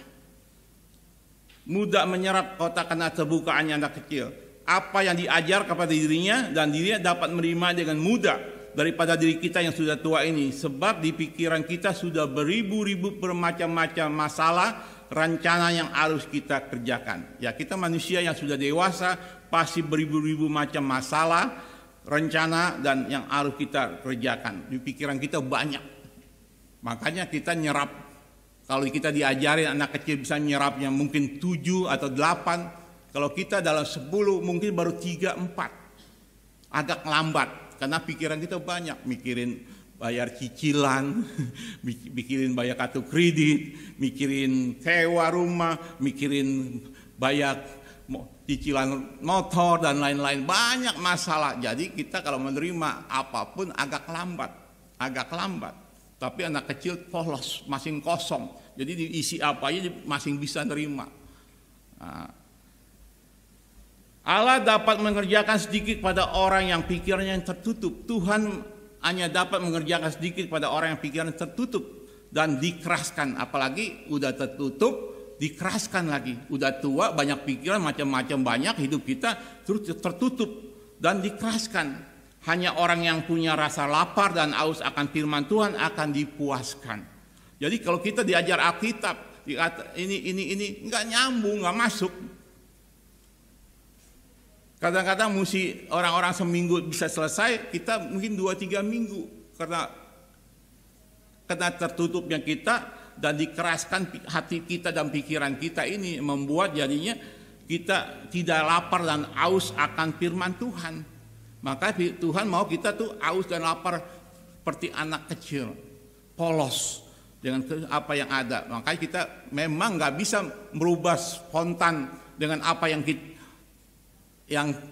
Mudah menyerap otak karena terbukaannya anak kecil. Apa yang diajar kepada dirinya dan dirinya dapat menerima dengan mudah daripada diri kita yang sudah tua ini. Sebab di pikiran kita sudah beribu-ribu bermacam-macam masalah, rencana yang harus kita kerjakan. Ya kita manusia yang sudah dewasa pasti beribu-ribu macam masalah, rencana dan yang harus kita kerjakan. Di pikiran kita banyak. Makanya kita nyerap. Kalau kita diajarin anak kecil bisa nyerapnya mungkin 7 atau 8. Kalau kita dalam 10 mungkin baru 3, 4. Agak lambat. Karena pikiran kita banyak. Mikirin bayar cicilan, mikirin bayar kartu kredit, mikirin sewa rumah, mikirin bayar cicilan motor dan lain-lain, banyak masalah. Jadi kita kalau menerima apapun agak lambat. Tapi anak kecil polos, masih kosong. Jadi diisi apa aja masih bisa nerima. Nah, Allah dapat mengerjakan sedikit pada orang yang pikirannya tertutup. Tuhan hanya dapat mengerjakan sedikit pada orang yang pikirannya tertutup dan dikeraskan. Apalagi udah tertutup, dikeraskan lagi. Udah tua, banyak pikiran, macam-macam banyak, hidup kita terus tertutup dan dikeraskan. Hanya orang yang punya rasa lapar dan haus akan firman Tuhan akan dipuaskan. Jadi kalau kita diajar Alkitab, ini nggak nyambung, nggak masuk. Kadang-kadang mesti orang-orang seminggu bisa selesai, kita mungkin 2-3 minggu karena tertutupnya kita dan dikeraskan hati kita dan pikiran kita ini membuat jadinya kita tidak lapar dan haus akan firman Tuhan. Maka Tuhan mau kita tuh haus dan lapar seperti anak kecil, polos dengan apa yang ada. Makanya kita memang nggak bisa merubah spontan dengan apa yang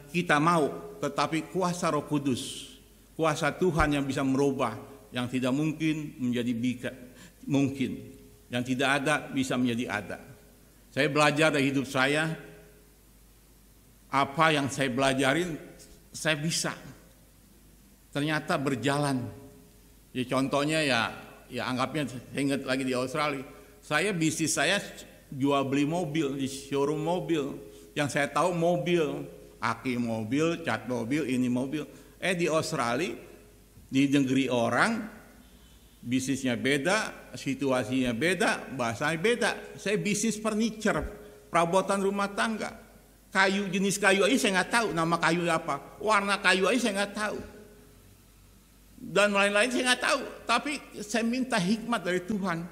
kita mau, tetapi kuasa Roh Kudus, kuasa Tuhan yang bisa merubah yang tidak mungkin menjadi mungkin, yang tidak ada bisa menjadi ada. Saya belajar dari hidup saya, apa yang saya belajarin saya bisa ternyata berjalan. Ya contohnya ya anggapnya saya ingat lagi di Australia, bisnis saya jual beli mobil di showroom mobil. Yang saya tahu mobil, aki mobil, cat mobil, ini mobil. Di Australia, di negeri orang, bisnisnya beda, situasinya beda, bahasanya beda. Saya bisnis furniture, perabotan rumah tangga. Kayu, jenis kayu aja saya nggak tahu nama kayu apa, warna kayu aja saya nggak tahu. dan lain-lain saya nggak tahu. Tapi saya minta hikmat dari Tuhan.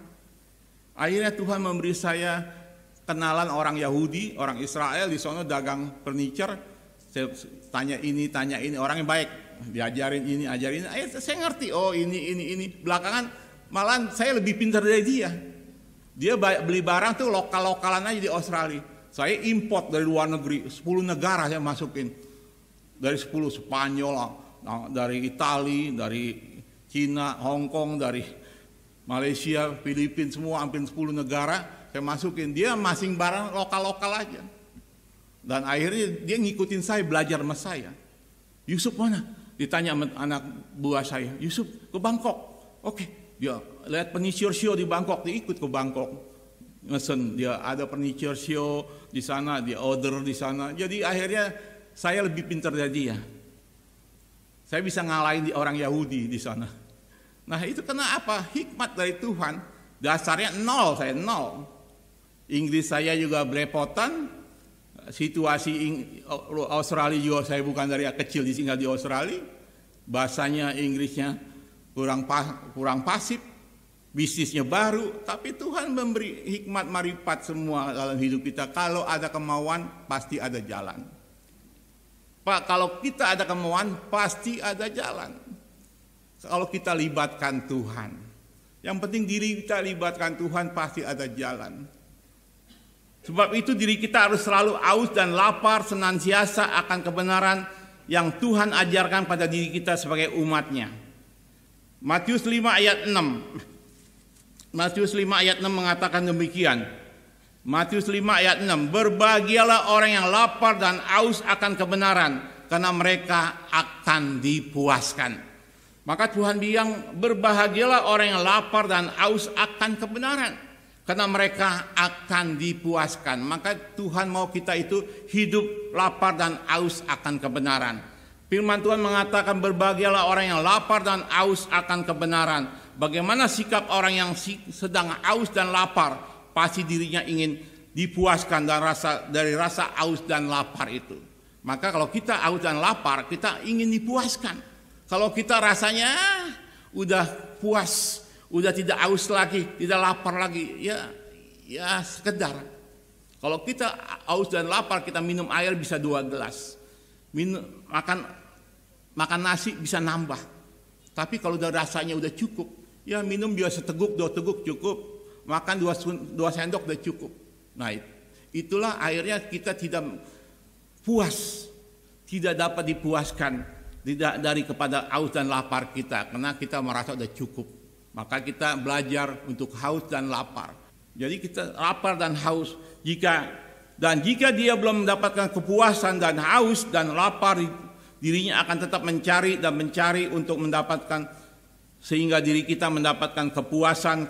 Akhirnya Tuhan memberi saya kenalan orang Yahudi, orang Israel di sana dagang furniture. Saya tanya ini, orang yang baik, diajarin ini, ajarin ini. Saya ngerti, oh ini. Belakangan malah saya lebih pintar dari dia. Dia beli barang tuh lokal-lokalan aja di Australia. Saya import dari luar negeri, 10 negara saya masukin. Dari 10, Spanyol, dari Italia, dari Cina, Hong Kong, dari Malaysia, Filipina, semua hampir 10 negara saya masukin. Dia masing barang lokal-lokal aja. Dan akhirnya dia ngikutin saya, belajar sama saya. Yusuf mana? Ditanya sama anak buah saya. Yusuf ke Bangkok. Oke, dia lihat furniture show di Bangkok, dia ikut ke Bangkok. Ngesen, dia ada furniture show di sana, dia order di sana. Jadi akhirnya saya lebih pintar dari dia. Saya bisa ngalahin di orang Yahudi di sana. Nah itu karena apa? Hikmat dari Tuhan. Dasarnya nol, saya nol. Inggris saya juga belepotan. Situasi Australia juga saya bukan dari kecil tinggal di Australia. Bahasanya Inggrisnya kurang pasif. Bisnisnya baru. Tapi Tuhan memberi hikmat marifat semua dalam hidup kita. Kalau ada kemauan pasti ada jalan. Pak, kalau kita ada kemauan pasti ada jalan. Kalau kita libatkan Tuhan. Yang penting diri kita libatkan Tuhan pasti ada jalan. Sebab itu diri kita harus selalu aus dan lapar senantiasa akan kebenaran yang Tuhan ajarkan pada diri kita sebagai umatnya. Matius 5 ayat 6. Matius 5 ayat 6 mengatakan demikian. Matius 5 ayat 6. Berbahagialah orang yang lapar dan aus akan kebenaran, karena mereka akan dipuaskan. Maka Tuhan bilang, berbahagialah orang yang lapar dan aus akan kebenaran, karena mereka akan dipuaskan. Maka Tuhan mau kita itu hidup lapar dan aus akan kebenaran. Firman Tuhan mengatakan berbahagialah orang yang lapar dan aus akan kebenaran. Bagaimana sikap orang yang sedang aus dan lapar? Pasti dirinya ingin dipuaskan dari rasa aus dan lapar itu. Maka kalau kita aus dan lapar, kita ingin dipuaskan. Kalau kita rasanya udah puas, udah tidak aus lagi, tidak lapar lagi, ya sekedar. Kalau kita aus dan lapar, kita minum air bisa 2 gelas. Makan nasi bisa nambah. Tapi kalau udah rasanya udah cukup, ya minum biasa seteguk, 2 teguk cukup. Makan 2 sendok udah cukup. Nah, itulah akhirnya kita tidak puas, tidak dapat dipuaskan dari kepada aus dan lapar kita, karena kita merasa udah cukup. Maka kita belajar untuk haus dan lapar. Jadi kita lapar dan haus. Jika dia belum mendapatkan kepuasan dan haus dan lapar, dirinya akan tetap mencari untuk mendapatkan, sehingga diri kita mendapatkan kepuasan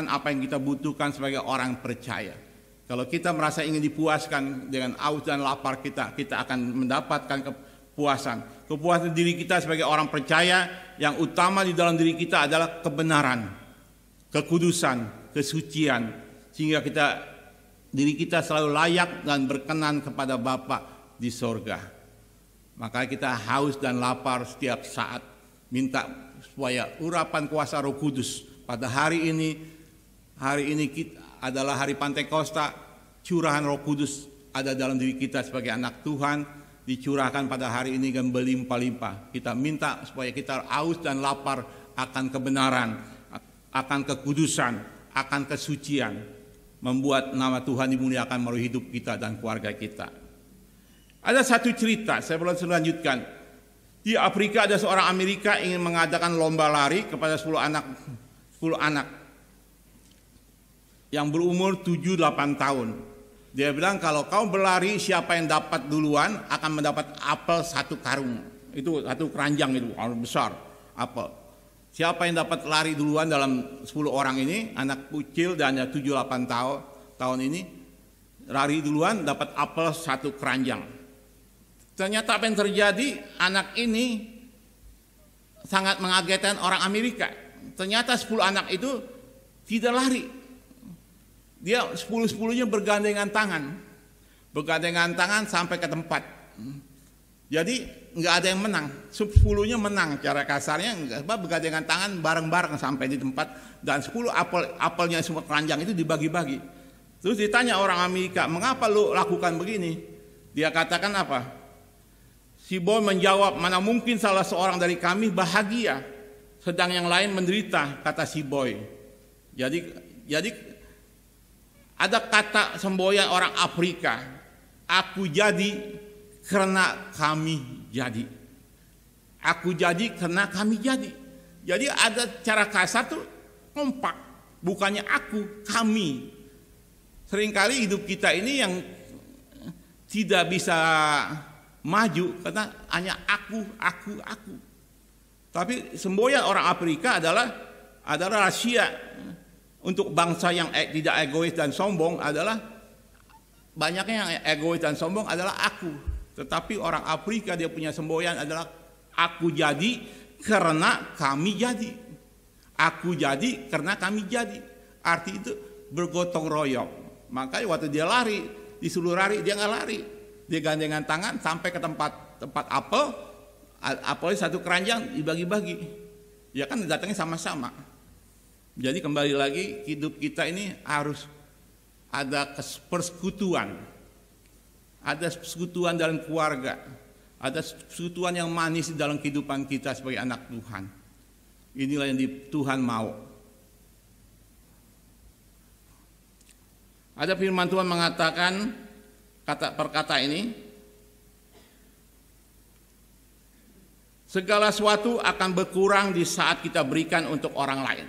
apa yang kita butuhkan sebagai orang percaya. Kalau kita merasa ingin dipuaskan dengan haus dan lapar kita akan mendapatkan kepuasan. Kepuasan diri kita sebagai orang percaya, yang utama di dalam diri kita adalah kebenaran, kekudusan, kesucian, sehingga diri kita selalu layak dan berkenan kepada Bapa di sorga. Maka kita haus dan lapar setiap saat, minta supaya urapan kuasa Roh Kudus pada hari ini adalah hari Pantekosta, curahan Roh Kudus ada dalam diri kita sebagai anak Tuhan, dicurahkan pada hari ini dan berlimpah-limpah. Kita minta supaya kita haus dan lapar akan kebenaran, akan kekudusan, akan kesucian, membuat nama Tuhan dimuliakan melalui hidup kita dan keluarga kita. Ada satu cerita, saya perlu lanjutkan. Di Afrika ada seorang Amerika ingin mengadakan lomba lari kepada 10 anak yang berumur 7-8 tahun. Dia bilang, kalau kau berlari, siapa yang dapat duluan akan mendapat apel 1 karung. Itu 1 keranjang itu, besar apel. Siapa yang dapat lari duluan dalam 10 orang ini, anak kecil dan 7-8 tahun ini, lari duluan dapat apel 1 keranjang. Ternyata apa yang terjadi, anak ini sangat mengagetkan orang Amerika. Ternyata 10 anak itu tidak lari. Dia 10-10-nya bergandengan tangan sampai ke tempat. Jadi nggak ada yang menang. 10-nya menang, cara kasarnya bergandengan tangan bareng-bareng sampai di tempat, dan 10 apelnya semua keranjang itu dibagi-bagi. Terus ditanya orang Amerika, mengapa lu lakukan begini? Dia katakan apa? Si boy menjawab, mana mungkin salah seorang dari kami bahagia, sedang yang lain menderita, kata si boy. Jadi ada kata semboyan orang Afrika, aku jadi karena kami jadi. Aku jadi karena kami jadi. Jadi ada cara kasar tuh kompak, bukannya aku, kami. Seringkali hidup kita ini yang tidak bisa maju karena hanya aku. Tapi semboyan orang Afrika adalah rahasia untuk bangsa yang tidak egois dan sombong adalah banyaknya yang egois dan sombong adalah aku. Tetapi orang Afrika dia punya semboyan adalah aku jadi karena kami jadi. Aku jadi karena kami jadi. Arti itu bergotong royong. Makanya waktu dia lari, disuruh lari, dia nggak lari. Dia gandengan tangan sampai ke tempat apelnya satu keranjang dibagi-bagi. Ya kan datangnya sama-sama. Jadi kembali lagi hidup kita ini harus ada persekutuan. Ada persekutuan dalam keluarga, ada persekutuan yang manis dalam kehidupan kita sebagai anak Tuhan. Inilah yang Tuhan mau. Ada firman Tuhan mengatakan perkata ini, segala sesuatu akan berkurang di saat kita berikan untuk orang lain.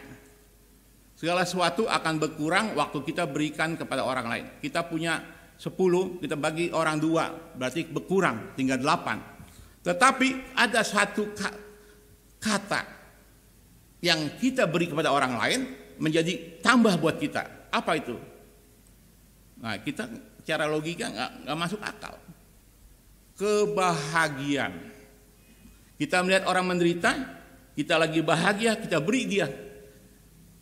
Segala sesuatu akan berkurang waktu kita berikan kepada orang lain. Kita punya 10, kita bagi orang 2, berarti berkurang, tinggal 8. Tetapi ada satu kata yang kita beri kepada orang lain menjadi tambah buat kita. Apa itu? Nah, kita secara logika nggak masuk akal. Kebahagiaan. Kita melihat orang menderita, kita lagi bahagia, kita beri dia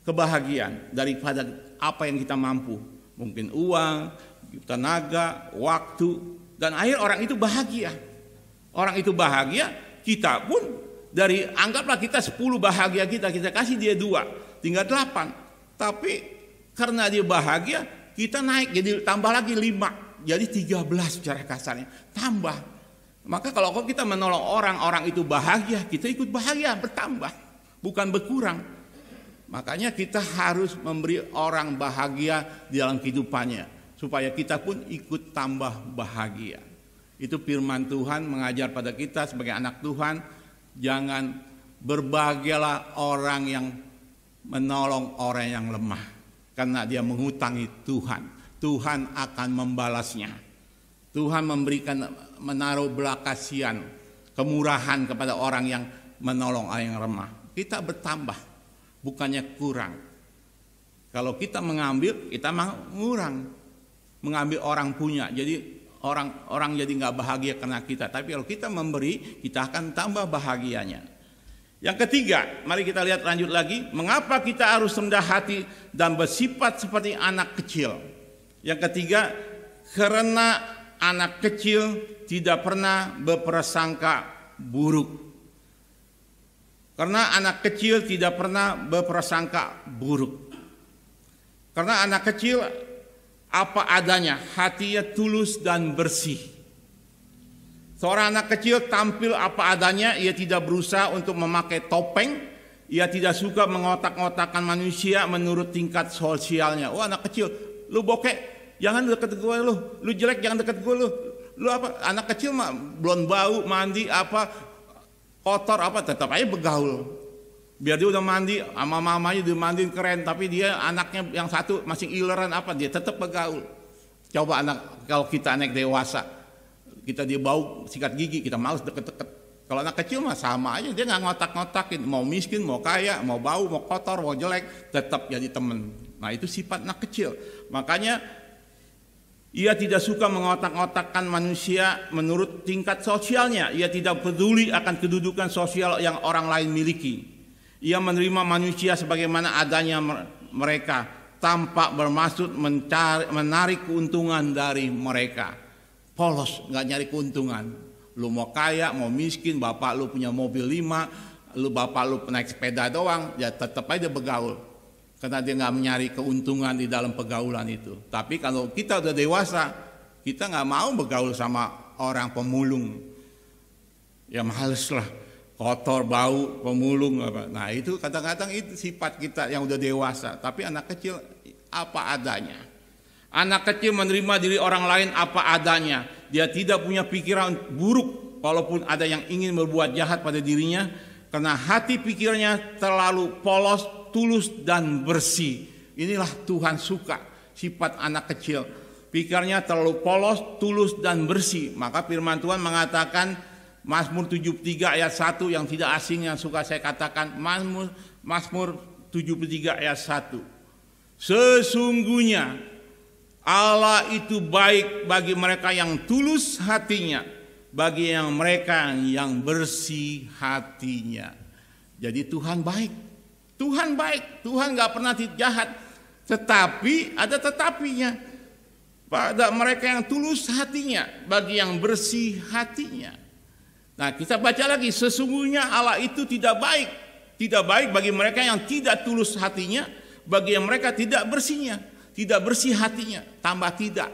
kebahagiaan daripada apa yang kita mampu. Mungkin uang, tenaga, waktu, dan akhir orang itu bahagia. Orang itu bahagia, kita pun dari anggaplah kita 10 bahagia kita kasih dia 2, tinggal 8. Tapi karena dia bahagia, kita naik jadi tambah lagi 5, jadi 13 secara kasarnya, tambah. Maka kalau kita menolong orang itu bahagia, kita ikut bahagia, bertambah, bukan berkurang. Makanya kita harus memberi orang bahagia di dalam kehidupannya, supaya kita pun ikut tambah bahagia. Itu firman Tuhan mengajar pada kita sebagai anak Tuhan, jangan berbahagialah orang yang menolong orang yang lemah, karena dia mengutangi Tuhan. Tuhan akan membalasnya. Tuhan menaruh belas kasihan, kemurahan kepada orang yang menolong orang yang lemah. Kita bertambah, bukannya kurang. Kalau kita mengambil, kita mengurang. Mengambil orang punya, jadi orang jadi nggak bahagia karena kita. Tapi kalau kita memberi, kita akan tambah bahagianya. Yang ketiga, mari kita lihat lanjut lagi. Mengapa kita harus rendah hati dan bersifat seperti anak kecil? Yang ketiga, karena anak kecil tidak pernah berprasangka buruk. Karena anak kecil tidak pernah berprasangka buruk. Karena anak kecil apa adanya, hatinya tulus dan bersih. Seorang anak kecil tampil apa adanya, ia tidak berusaha untuk memakai topeng, ia tidak suka mengotak-ngotakan manusia menurut tingkat sosialnya. Oh, anak kecil, lu bokek, jangan deket gue lu jelek jangan deket gue lu apa, anak kecil mah belum bau, mandi apa, kotor apa, tetap aja begaul. Biar dia udah mandi, sama mamanya dia mandiin keren, tapi dia anaknya yang satu masih ileran apa, dia tetap begaul. Coba kalau kita anak dewasa, kita dia bau sikat gigi, kita males deket-deket. Kalau anak kecil mah sama aja, dia nggak ngotak-ngotakin, mau miskin, mau kaya, mau bau, mau kotor, mau jelek, tetap jadi temen. Nah itu sifat anak kecil. Makanya ia tidak suka mengotak-ngotakkan manusia menurut tingkat sosialnya. Ia tidak peduli akan kedudukan sosial yang orang lain miliki. Ia menerima manusia sebagaimana adanya mereka, tanpa bermaksud menarik keuntungan dari mereka. Polos, nggak nyari keuntungan. Lu mau kaya, mau miskin, bapak lu punya mobil 5, bapak lu naik sepeda doang, ya tetap aja bergaul. Karena dia nggak mencari keuntungan di dalam pergaulan itu. Tapi kalau kita udah dewasa, kita nggak mau bergaul sama orang pemulung. Ya males lah, kotor, bau, pemulung. Nah itu kadang-kadang itu sifat kita yang udah dewasa. Tapi anak kecil apa adanya. Anak kecil menerima diri orang lain apa adanya. Dia tidak punya pikiran buruk walaupun ada yang ingin berbuat jahat pada dirinya. Karena hati pikirnya terlalu polos, tulus dan bersih. Inilah Tuhan suka sifat anak kecil. Pikirnya terlalu polos, tulus dan bersih. Maka firman Tuhan mengatakan Mazmur 73 ayat 1 yang tidak asing yang suka saya katakan. Mazmur 73 ayat 1. Sesungguhnya Allah itu baik bagi mereka yang tulus hatinya, bagi yang mereka yang bersih hatinya. Jadi Tuhan baik. Tuhan baik. Tuhan gak pernah jahat. Tetapi ada tetapinya. Pada mereka yang tulus hatinya, bagi yang bersih hatinya. Nah kita baca lagi. Sesungguhnya Allah itu tidak baik. Tidak baik bagi mereka yang tidak tulus hatinya, bagi yang mereka tidak bersihnya, tidak bersih hatinya. Tambah tidak.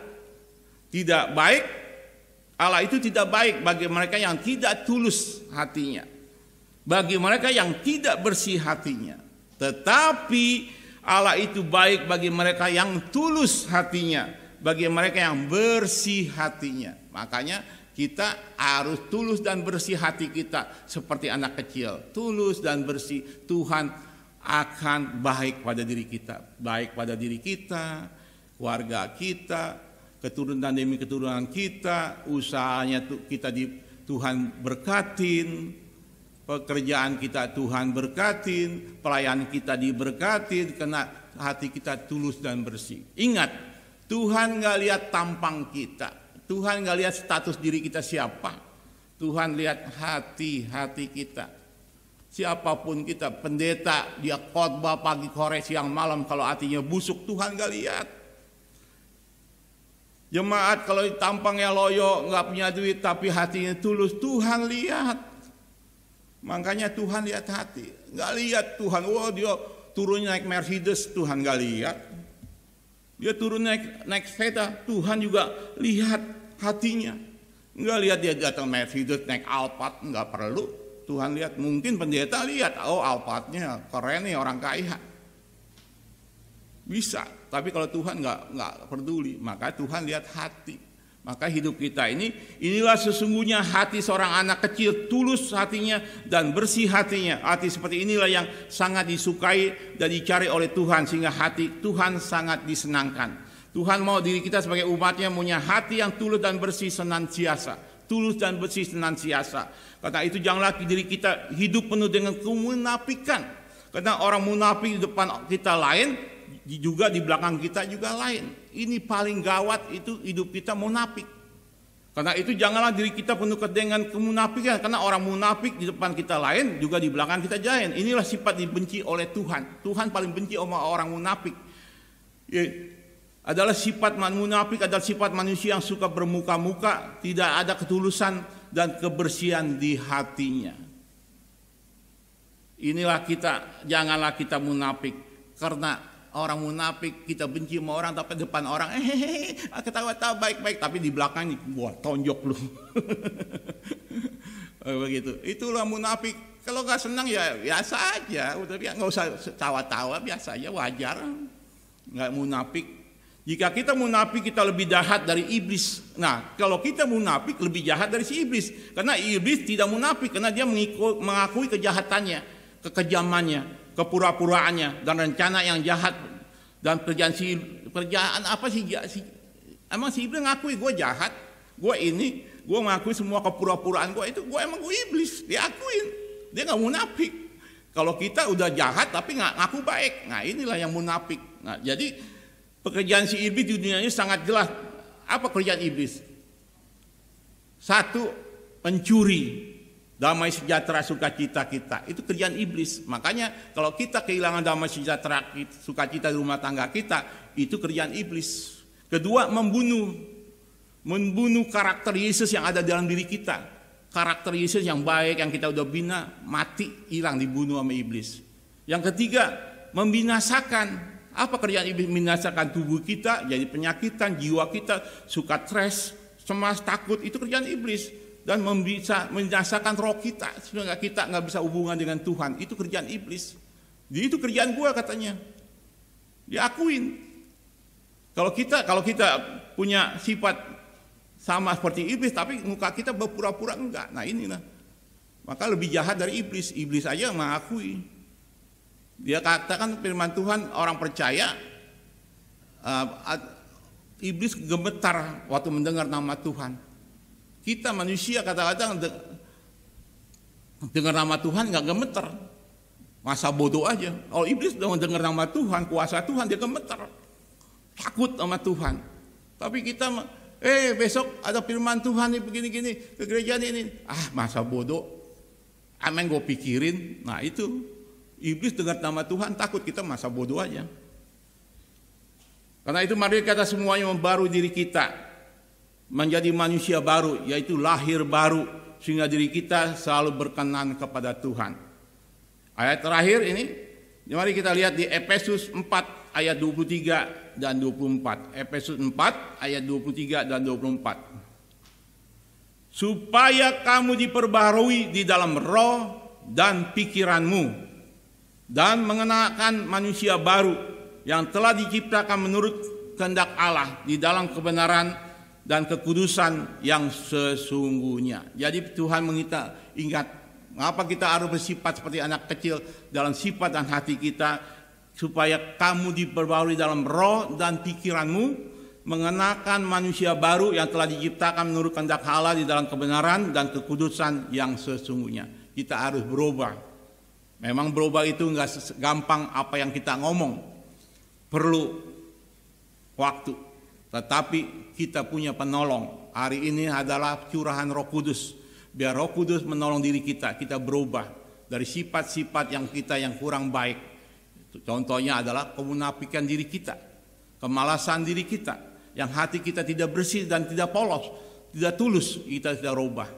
Tidak baik. Allah itu tidak baik bagi mereka yang tidak tulus hatinya, bagi mereka yang tidak bersih hatinya. Tetapi Allah itu baik bagi mereka yang tulus hatinya, bagi mereka yang bersih hatinya. Makanya kita harus tulus dan bersih hati kita seperti anak kecil. Tulus dan bersih. Tuhan akan baik pada diri kita, baik pada diri kita, keluarga kita, keturunan demi keturunan kita, usahanya kita Tuhan berkatin, pekerjaan kita Tuhan berkatin, pelayanan kita diberkatin karena hati kita tulus dan bersih. Ingat, Tuhan gak lihat tampang kita, Tuhan gak lihat status diri kita siapa, Tuhan lihat hati kita. Siapapun kita, pendeta dia khotbah pagi sore siang malam, kalau hatinya busuk Tuhan gak lihat. Jemaat kalau tampangnya loyo, nggak punya duit tapi hatinya tulus, Tuhan lihat. Makanya Tuhan lihat hati, nggak lihat Tuhan. Wah dia turun naik Mercedes, Tuhan nggak lihat. Dia turun naik sepeda, Tuhan juga lihat hatinya. Nggak lihat dia datang Mercedes naik Alphard, nggak perlu. Tuhan lihat, mungkin pendeta lihat, oh Alphardnya keren nih orang kaya. Bisa, tapi kalau Tuhan nggak peduli, maka Tuhan lihat hati. Maka hidup kita inilah sesungguhnya hati seorang anak kecil, tulus hatinya dan bersih hatinya. Hati seperti inilah yang sangat disukai dan dicari oleh Tuhan, sehingga hati Tuhan sangat disenangkan. Tuhan mau diri kita sebagai umatnya punya hati yang tulus dan bersih senantiasa. Tulus dan bersih senantiasa. Karena itu janganlah diri kita hidup penuh dengan kemunafikan. Karena orang munafik di depan kita lain, juga di belakang kita juga lain. Ini paling gawat, itu hidup kita munafik. Karena itu janganlah diri kita penuh dengan kemunafikan. Karena orang munafik di depan kita lain, juga di belakang kita lain. Inilah sifat dibenci oleh Tuhan. Tuhan paling benci sama orang munafik. Adalah sifat munafik, adalah sifat manusia yang suka bermuka-muka, tidak ada ketulusan dan kebersihan di hatinya. Inilah kita, janganlah kita munafik. Karena orang munafik kita benci sama orang, tapi depan orang ketawa-tawa baik-baik, tapi di belakang wah tonjok lu. Begitu. Itulah munafik. Kalau nggak senang ya biasa aja, udah nggak usah tawa-tawa, biasa aja, wajar. Nggak munafik. Jika kita munafik, kita lebih jahat dari iblis. Nah, kalau kita munafik lebih jahat dari si iblis, karena iblis tidak munafik, karena dia mengakui kejahatannya, kekejamannya, kepura-puraannya dan rencana yang jahat dan kerjaan apa sih? Emang si iblis ngakui gue jahat, gue mengakui semua kepura-puraan gue itu, gue iblis, diakuin, dia nggak munafik. Kalau kita udah jahat tapi nggak ngaku baik, nah inilah yang munafik. Nah jadi pekerjaan si iblis di dunia ini sangat jelas. Apa kerjaan iblis? Satu, pencuri damai sejahtera sukacita kita. Itu kerjaan iblis. Makanya kalau kita kehilangan damai sejahtera sukacita di rumah tangga kita, itu kerjaan iblis. Kedua, membunuh karakter Yesus yang ada dalam diri kita. karakteristik yang baik yang kita udah bina mati, hilang, dibunuh sama iblis. Yang ketiga, membinasakan. Apa kerjaan iblis? Membinasakan tubuh kita, jadi penyakitan, jiwa kita suka stres, cemas, takut, itu kerjaan iblis. Dan membinasakan roh kita sehingga kita nggak bisa hubungan dengan Tuhan, itu kerjaan iblis. Jadi itu kerjaan gua katanya. Diakuin. Kalau kita punya sifat sama seperti iblis, tapi muka kita berpura-pura enggak. Nah inilah. Maka lebih jahat dari iblis. Iblis aja mengakui. Dia katakan firman Tuhan, orang percaya, iblis gemetar waktu mendengar nama Tuhan. Kita manusia kadang-kadang dengar nama Tuhan nggak gemetar. Masa bodoh aja. Kalau iblis udah mendengar nama Tuhan, kuasa Tuhan, dia gemetar. Takut sama Tuhan. Tapi kita, besok ada firman Tuhan nih begini-gini, ke gereja ini. Masa bodoh. Amin gue pikirin. Nah itu, iblis dengar nama Tuhan, takut, kita masa bodoh aja. Karena itu mari kita semuanya membaru diri kita. Menjadi manusia baru, yaitu lahir baru. Sehingga diri kita selalu berkenan kepada Tuhan. Ayat terakhir ini, mari kita lihat di Efesus 4 ayat 23 dan 24. Efesus 4 ayat 23 dan 24. Supaya kamu diperbaharui di dalam roh dan pikiranmu, dan mengenakan manusia baru yang telah diciptakan menurut kehendak Allah di dalam kebenaran dan kekudusan yang sesungguhnya. Jadi Tuhan mengingat, mengapa kita harus bersifat seperti anak kecil dalam sifat dan hati kita, supaya kamu diperbarui dalam roh dan pikiranmu, mengenakan manusia baru yang telah diciptakan menurut kehendak Allah di dalam kebenaran dan kekudusan yang sesungguhnya. Kita harus berubah. Memang berubah itu enggak gampang apa yang kita ngomong. Perlu waktu. Tetapi kita punya penolong. Hari ini adalah curahan Roh Kudus. Biar Roh Kudus menolong diri kita. Kita berubah dari sifat-sifat yang kurang baik. Contohnya adalah kemunafikan diri kita. Kemalasan diri kita. Yang hati kita tidak bersih dan tidak polos. Tidak tulus. Kita tidak rubah.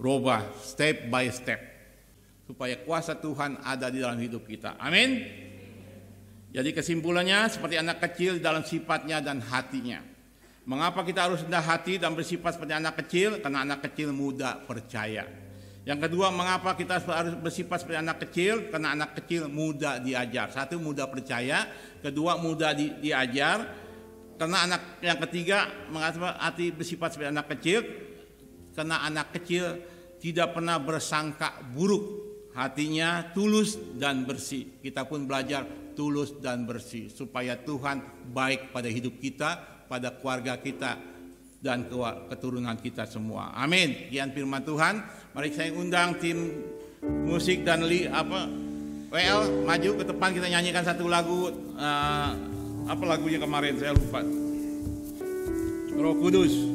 Rubah step by step. Supaya kuasa Tuhan ada di dalam hidup kita. Amin. Jadi kesimpulannya seperti anak kecil dalam sifatnya dan hatinya. Mengapa kita harus rendah hati dan bersifat seperti anak kecil? Karena anak kecil mudah percaya. Yang kedua, mengapa kita harus bersifat seperti anak kecil? Karena anak kecil mudah diajar. Satu, mudah percaya. Kedua, mudah diajar. Karena anak yang ketiga, mengapa hati bersifat seperti anak kecil? Karena anak kecil tidak pernah bersangka buruk. Hatinya tulus dan bersih. Kita pun belajar tulus dan bersih. Supaya Tuhan baik pada hidup kita, pada keluarga kita, dan keturunan kita semua. Amin. Sekian firman Tuhan. Mari saya undang tim musik dan WL maju ke depan, kita nyanyikan satu lagu. Apa lagunya kemarin saya lupa. Roh Kudus.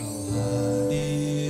Kau hadir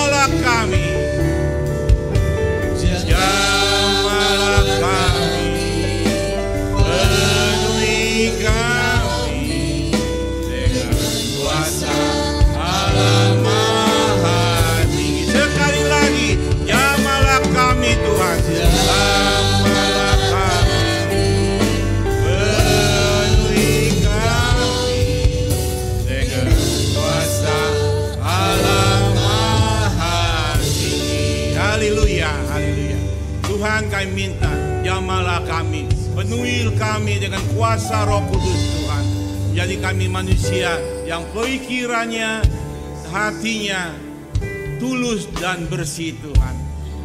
Jamahlah kami, jamahlah kami, penuhi kami dengan kuasa Allah Maha Tinggi. Sekali lagi, jamahlah kami Tuhan, jamahlah kami, penuhi kami dengan kuasa Allah Maha Tinggi. Haleluya, haleluya. Tuhan, kami minta, jamahlah kami, penuhi kami dengan kuasa Roh Kudus Tuhan. Jadi kami manusia yang pikirannya, hatinya tulus dan bersih Tuhan.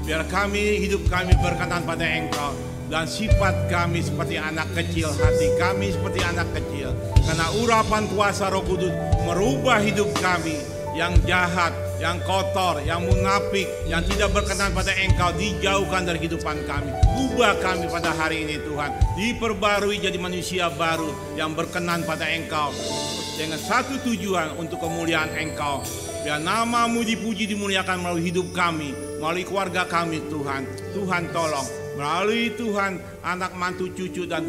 Biar kami, hidup kami berkenan pada Engkau, dan sifat kami seperti anak kecil, hati kami seperti anak kecil. Karena urapan kuasa Roh Kudus merubah hidup kami yang jahat, yang kotor, yang munafik, yang tidak berkenan pada Engkau, dijauhkan dari kehidupan kami. Ubah kami pada hari ini Tuhan, diperbarui jadi manusia baru yang berkenan pada Engkau, dengan satu tujuan untuk kemuliaan Engkau. Biar nama-Mu dipuji, dimuliakan melalui hidup kami, melalui keluarga kami Tuhan. Tuhan tolong, melalui Tuhan anak mantu cucu dan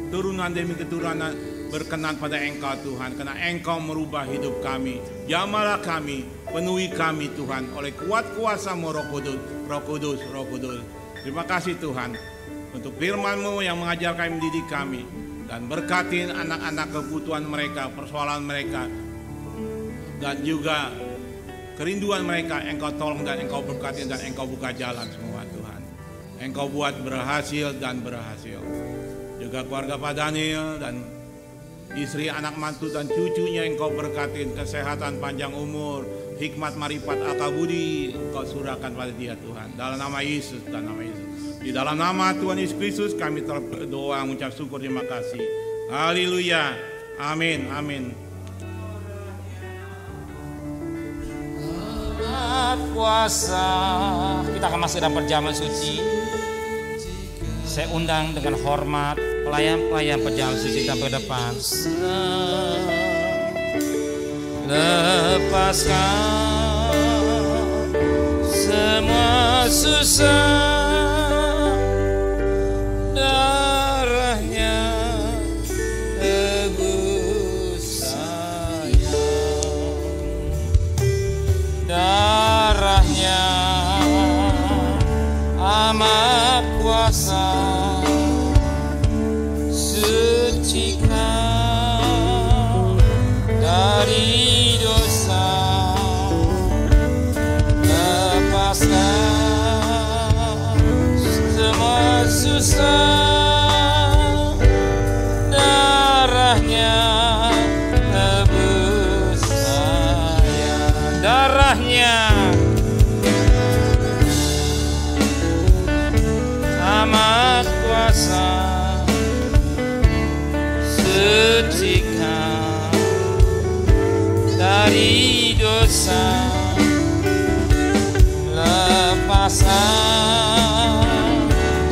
turunan demi keturunan berkenan pada Engkau Tuhan. Karena Engkau merubah hidup kami. Jamahlah kami, penuhi kami Tuhan oleh kuat kuasa-Mu Roh Kudus, Roh Kudus, Roh Kudus. Terima kasih Tuhan untuk firman-Mu yang mengajar kami, mendidik kami, dan berkatin anak-anak kebutuhan mereka, persoalan mereka, dan juga kerinduan mereka. Engkau tolong dan Engkau berkati dan Engkau buka jalan semua Tuhan. Engkau buat berhasil dan berhasil. Juga keluarga Pak Daniel dan istri, anak mantu dan cucunya Engkau berkatin, kesehatan, panjang umur, hikmat, marifat, akal budi Engkau surahkan pada dia Tuhan. Dalam nama Yesus dan nama Yesus. Di dalam nama Tuhan Yesus Kristus kami telah berdoa, mengucap syukur, terima kasih. Haleluya. Amin. Amin. Kuasa, kita akan masuk dalam perjamuan suci. Saya undang dengan hormat pelayan-pelayan perjamuan suci kita ke depan. Lepaskan semua susah, darahnya tebus sayang, darahnya amat kuasa, sucikan dari dosa, lepaskan semua susah, darahnya tebus sayang, darahnya amat kuasa, sucikan dari dosa, lepaskan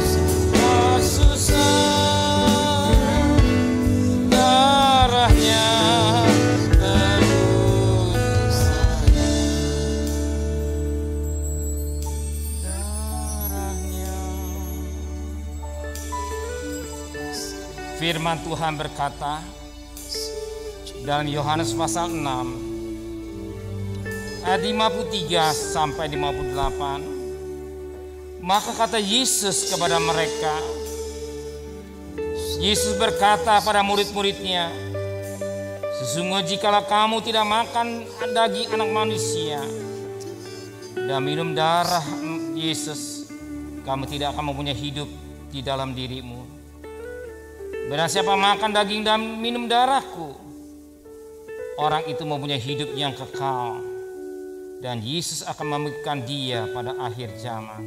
semua susah, darahnya tebus darahnya. Firman Tuhan berkata dalam Yohanes pasal 6 ayat 53 sampai 58, maka kata Yesus kepada mereka, Yesus berkata pada murid-muridnya, sesungguhnya jikalau kamu tidak makan daging anak manusia dan minum darah Yesus, kamu tidak akan mempunyai hidup di dalam dirimu. Barang siapa makan daging dan minum darahku, orang itu mempunyai hidup yang kekal, dan Yesus akan memberikan dia pada akhir zaman.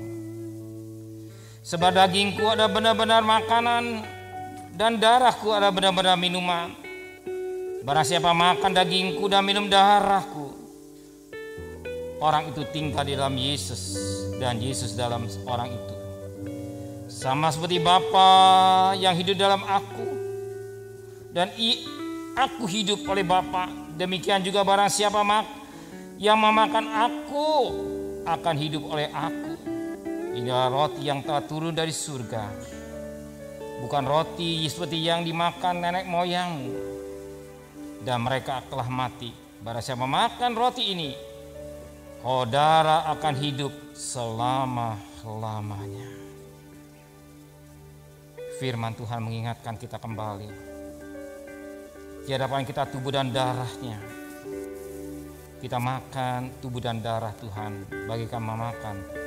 Sebab dagingku adalah benar-benar makanan dan darahku adalah benar-benar minuman. Barang siapa makan dagingku dan minum darahku, orang itu tinggal di dalam Yesus dan Yesus dalam orang itu. Sama seperti Bapa yang hidup dalam aku dan aku hidup oleh Bapa, demikian juga barang siapa yang memakan aku akan hidup oleh aku. Inilah roti yang telah turun dari surga, bukan roti seperti yang dimakan nenek moyangmu, dan mereka telah mati. Barang siapa makan roti ini, saudara akan hidup selama-lamanya. Firman Tuhan mengingatkan kita kembali di hadapan kita tubuh dan darahnya. Kita makan tubuh dan darah Tuhan, bagikan memakan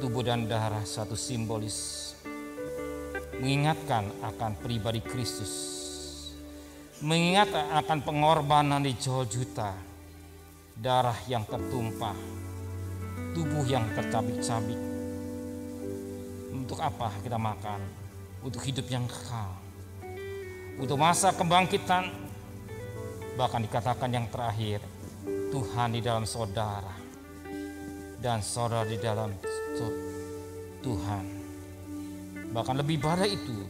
tubuh dan darah satu simbolis mengingatkan akan pribadi Kristus, mengingat akan pengorbanan di jual juta, darah yang tertumpah, tubuh yang tercabik-cabik. Untuk apa kita makan? Untuk hidup yang kekal, untuk masa kebangkitan, bahkan dikatakan yang terakhir, Tuhan di dalam saudara dan saudara di dalam Tuhan. Bahkan lebih pada itu,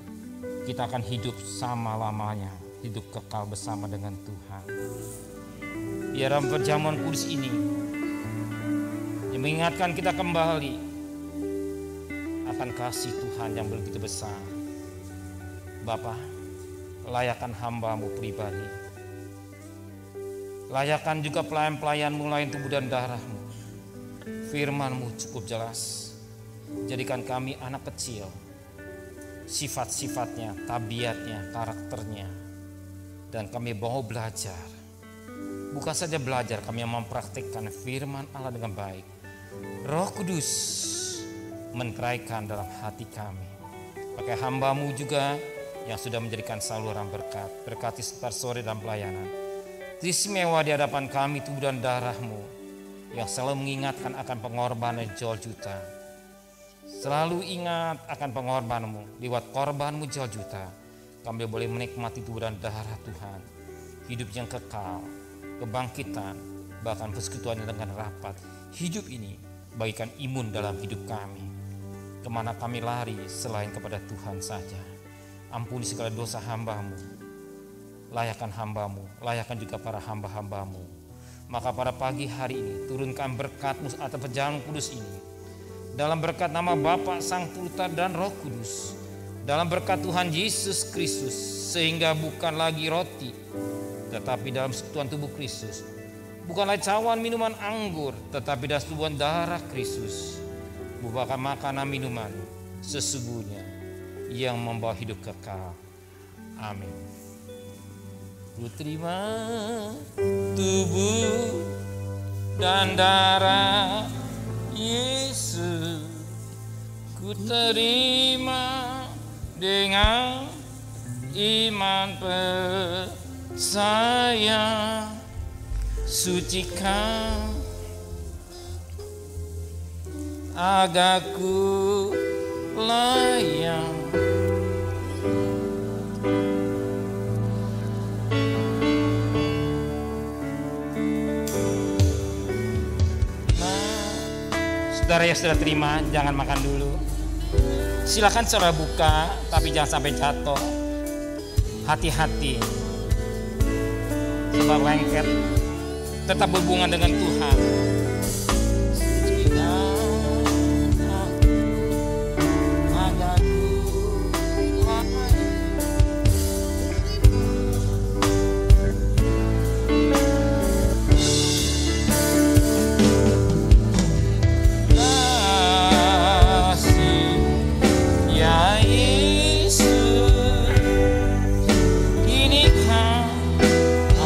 kita akan hidup sama-lamanya, hidup kekal bersama dengan Tuhan. Di dalam perjamuan kudus ini yang mengingatkan kita kembali akan kasih Tuhan yang begitu besar. Bapa, layakkan hamba-Mu pribadi, layakkan juga pelayan-pelayan-Mu lain tubuh dan darah-Mu. Firman-Mu cukup jelas. Jadikan kami anak kecil, sifat-sifatnya, tabiatnya, karakternya, dan kami mau belajar. Bukan saja belajar, kami mempraktikkan firman Allah dengan baik. Roh Kudus menteraikan dalam hati kami. Pakai hamba-Mu juga yang sudah menjadikan saluran berkat. Berkati sekitar sore dan pelayanan. Istimewa di hadapan kami tubuh dan darah-Mu yang selalu mengingatkan akan pengorbanan jual juta. Selalu ingat akan pengorbanan-Mu. Lewat korban-Mu jual juta, kami boleh menikmati tubuh dan darah Tuhan. Hidup yang kekal, kebangkitan, bahkan persekutuan dengan rapat. Hidup ini bagikan imun dalam hidup kami. Kemana kami lari selain kepada Tuhan saja. Ampuni segala dosa hamba-Mu. Layakkan hamba-Mu, layakkan juga para hamba-hamba-Mu. Maka pada pagi hari ini turunkan berkat-Mu atas perjalanan kudus ini. Dalam berkat nama Bapa, Sang Putra dan Roh Kudus. Dalam berkat Tuhan Yesus Kristus, sehingga bukan lagi roti, tetapi dalam sekutuan tubuh Kristus. Bukanlah cawan minuman anggur, tetapi dalam tubuh darah Kristus. Bukan makanan minuman sesungguhnya yang membawa hidup kekal. Amin. Ku terima tubuh dan darah Yesus, ku terima dengan iman percaya, sucikan agar ku layak Saudara yang sudah terima, jangan makan dulu. Silakan saudara buka, tapi jangan sampai jatuh. Hati-hati, sebab lengket. Tetap berhubungan dengan Tuhan.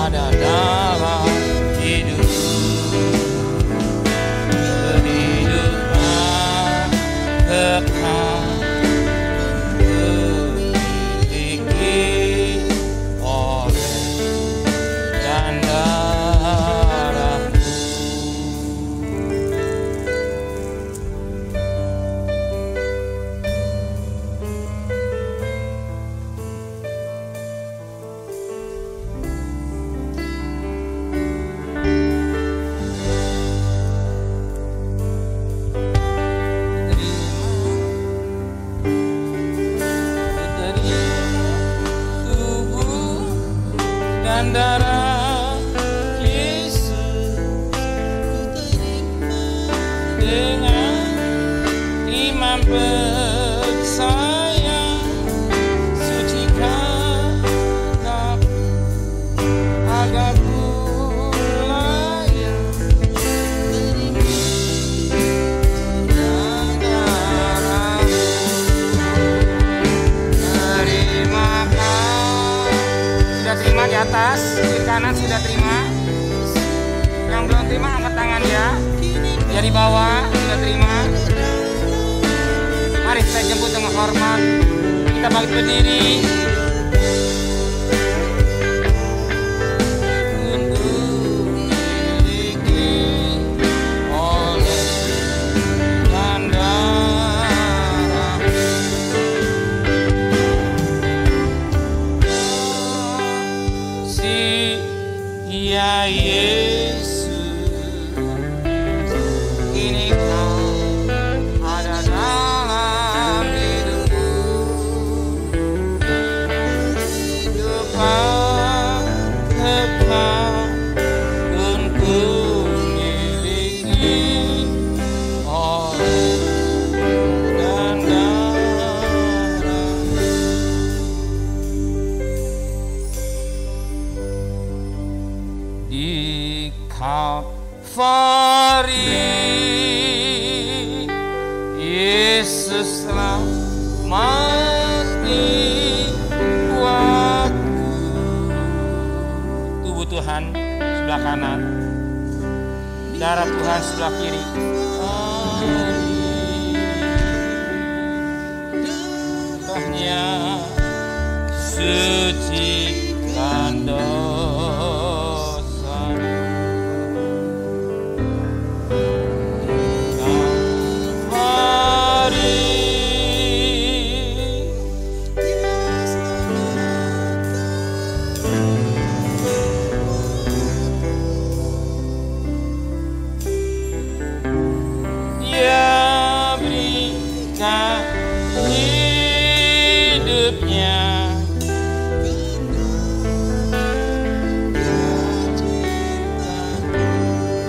Ada dalam hidup dengan iman percaya, sucikan agar ku layak dan darahmu. Terimakan. Sudah terima di atas, di kanan sudah terima. Yang belum terima angkat tangan ya. Dari bawah sudah terima. Mari saya jemput dengan hormat. Kita bangkit berdiri. Ya Yesus, kini kau ada dalam hidupku. Depan depan untuk miliki oleh dan darah. Di Kalvari Yesus telah mati buatku. Tubuh Tuhan sebelah kanan, darah Tuhan sebelah kiri. Darahnya sucikan dosa. Hidupnya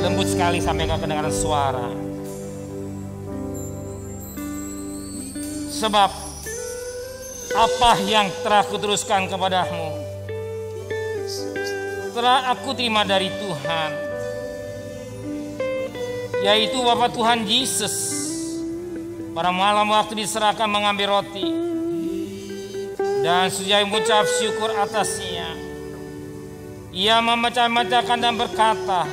lembut sekali sampai gak kedengaran suara. Sebab apa yang telah kuteruskan kepadamu telah aku terima dari Tuhan, yaitu Bapa Tuhan Yesus pada malam waktu diserahkan mengambil roti dan sujud mengucap syukur atasnya. Ia memecah-mecahkan dan berkata,